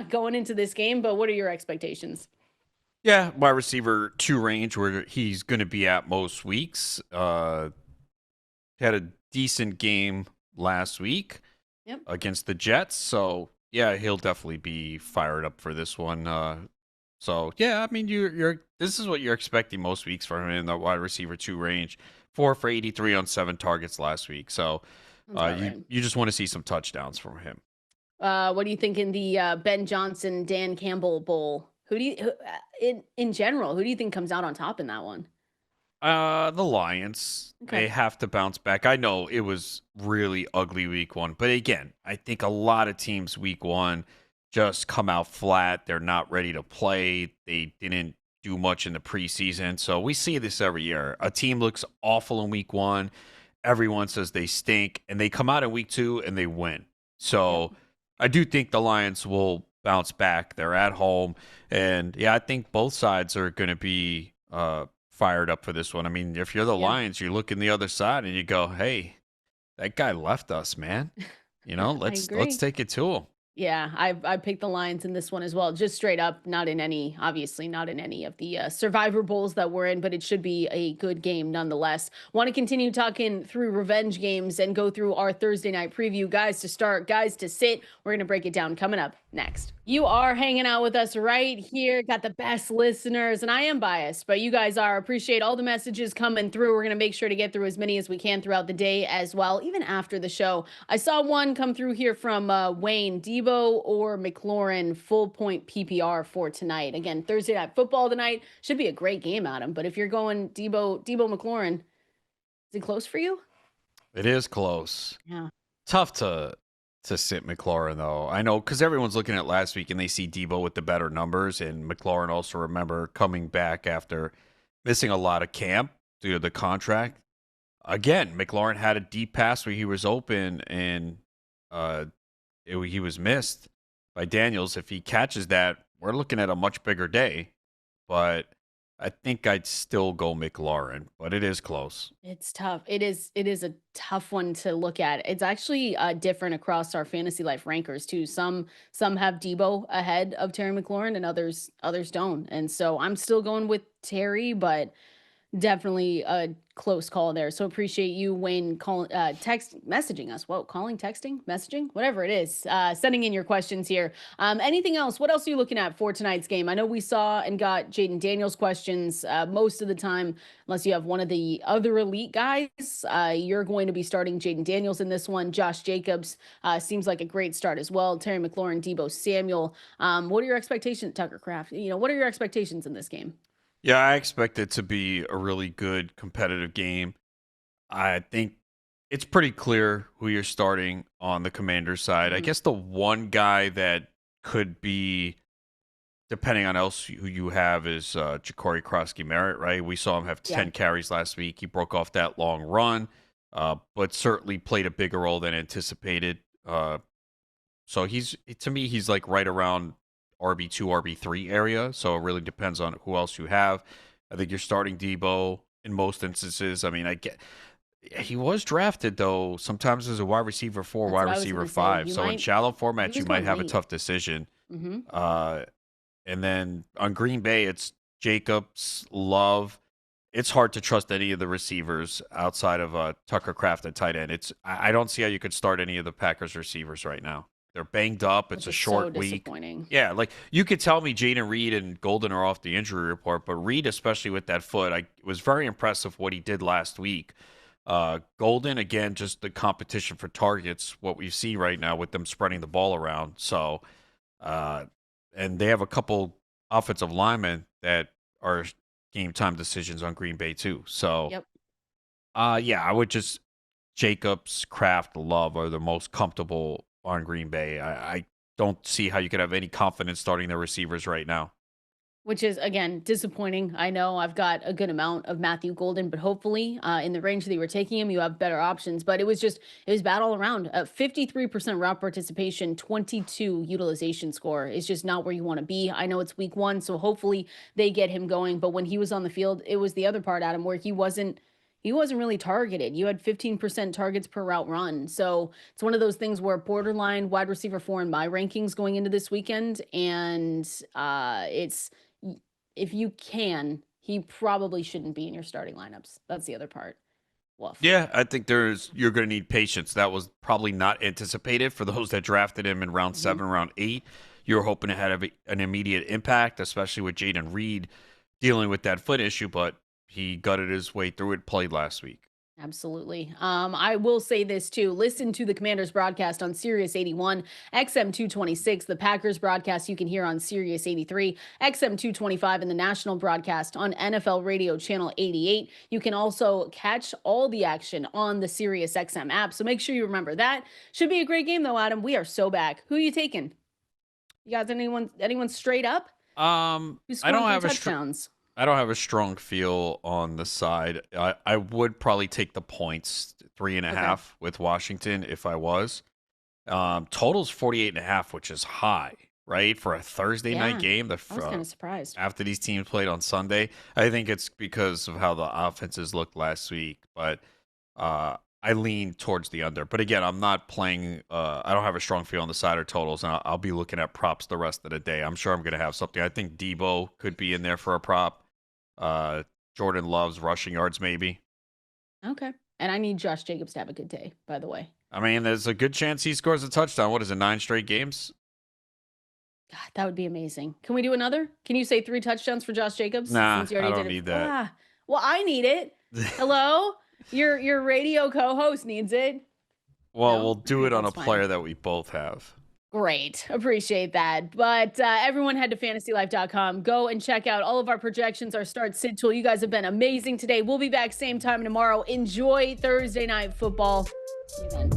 going into this game. But what are your expectations? Yeah, wide receiver 2 range where he's going to be at most weeks. Had a decent game last week against the Jets. So, yeah, he'll definitely be fired up for this one. So, yeah, I mean, this is what you're expecting most weeks from him in the wide receiver 2 range. 4 for 83 on 7 targets last week. So, you just want to see some touchdowns from him. What do you think in the Ben Johnson, Dan Campbell Bowl? In general, who do you think comes out on top in that one? The Lions. Okay. They have to bounce back. I know it was really ugly week 1, but again, I think a lot of teams week 1 just come out flat. They're not ready to play. They didn't do much in the preseason. So we see this every year. A team looks awful in week 1. Everyone says they stink, and they come out in week 2 and they win. So I do think the Lions will bounce back. They're at home. And yeah, I think both sides are going to be fired up for this one. I mean, if you're the Lions, you look in the other side and you go, "Hey, that guy left us, man. You know, let's take it to him." Yeah, I picked the Lions in this one as well. Just straight up, obviously not in any of the Survivor Bowls that we're in, but it should be a good game nonetheless. Want to continue talking through revenge games and go through our Thursday night preview. Guys to start, guys to sit. We're going to break it down coming up next. You are hanging out with us right here. Got the best listeners, and I am biased, but you guys are. Appreciate all the messages coming through. We're going to make sure to get through as many as we can throughout the day as well, even after the show. I saw one come through here from Wayne. Deebo or McLaurin full point PPR for tonight. Again, Thursday night football tonight. Should be a great game, Adam. But if you're going Deebo McLaurin, is it close for you? It is close. Yeah. Tough to sit McLaurin, though. I know, because everyone's looking at last week and they see Deebo with the better numbers, and McLaurin also, remember, coming back after missing a lot of camp due to the contract. Again, McLaurin had a deep pass where he was open, and he was missed by Daniels. If he catches that, we're looking at a much bigger day. But I think I'd still go McLaurin, but it is close. It's tough. It is a tough one to look at. It's actually different across our fantasy life rankers too. Some have Deebo ahead of Terry McLaurin, and others don't. And so I'm still going with Terry, but definitely a close call there. So appreciate you, Wayne, messaging us. Whoa, calling, texting, messaging, whatever it is. Sending in your questions here. Anything else? What else are you looking at for tonight's game? I know we saw and got Jaden Daniels questions most of the time, unless you have one of the other elite guys. You're going to be starting Jaden Daniels in this one. Josh Jacobs seems like a great start as well. Terry McLaurin, Deebo Samuel. What are your expectations, Tucker Kraft? What are your expectations in this game? Yeah, I expect it to be a really good competitive game. I think it's pretty clear who you're starting on the Commanders side. Mm-hmm. I guess the one guy that could be, depending on who you have, is Ja'Cory Krosky-Merritt, right? We saw him have 10 carries last week. He broke off that long run, but certainly played a bigger role than anticipated. So to me, he's like right around RB2, RB3 area. So it really depends on who else you have. I think you're starting Deebo in most instances. I mean, he was drafted, though, sometimes as a wide receiver 4, wide receiver 5. So in shallow formats, you might have a tough decision. Mm-hmm. And then on Green Bay, it's Jacobs, Love. It's hard to trust any of the receivers outside of Tucker Kraft at tight end. I don't see how you could start any of the Packers receivers right now. They're banged up. It's a short week. Yeah, like you could tell me Jaden Reed and Golden are off the injury report, but Reed, especially with that foot, it was very impressive what he did last week. Golden, again, just the competition for targets, what we see right now with them spreading the ball around. So, and they have a couple offensive linemen that are game time decisions on Green Bay too. So, Yep. yeah, I would just Jacobs, Kraft, Love are the most comfortable on Green Bay. I don't see how you could have any confidence starting their receivers right now. Which is, again, disappointing. I know I've got a good amount of Matthew Golden, but hopefully in the range that you were taking him, you have better options. But it was bad all around. 53% route participation, 22 utilization score is just not where you want to be. I know it's week 1, so hopefully they get him going. But when he was on the field, it was the other part, Adam, where he wasn't really targeted. You had 15% targets per route run. So it's one of those things where borderline wide receiver 4 in my rankings going into this weekend. And if you can, he probably shouldn't be in your starting lineups. That's the other part. Woof. Yeah, I think you're going to need patience. That was probably not anticipated for those that drafted him in round 7, round 8. You were hoping to have an immediate impact, especially with Jaden Reed dealing with that foot issue, but he gutted his way through it, played last week. Absolutely. I will say this too. Listen to the Commanders broadcast on Sirius 81, XM 226. The Packers broadcast you can hear on Sirius 83, XM 225, and the national broadcast on NFL Radio Channel 88. You can also catch all the action on the Sirius XM app. So make sure you remember that. Should be a great game though, Adam. We are so back. Who are you taking? You got anyone straight up? Who's scoring 3 touchdowns? I don't have a strong feel on the side. I would probably take the points, 3.5 with Washington if I was. Total's 48.5, which is high, right? For a Thursday night game. I was kind of surprised. After these teams played on Sunday. I think it's because of how the offenses looked last week. But I lean towards the under. But again, I'm not playing. I don't have a strong feel on the side or totals. And I'll be looking at props the rest of the day. I'm sure I'm going to have something. I think Deebo could be in there for a prop. Jordan Love's rushing yards, maybe. Okay. And I need Josh Jacobs to have a good day, by the way. I mean, there's a good chance he scores a touchdown. What is it, 9 straight games? God, that would be amazing. Can we do another? Can you say 3 touchdowns for Josh Jacobs? Nah, I don't need that. Well, I need it. Hello? Your radio co-host needs it. Well, No? we'll do it on a That's fine. player that we both have. Great. Appreciate that. But everyone head to fantasylife.com. Go and check out all of our projections, our start sit tool. You guys have been amazing today. We'll be back same time tomorrow. Enjoy Thursday night football. See you then.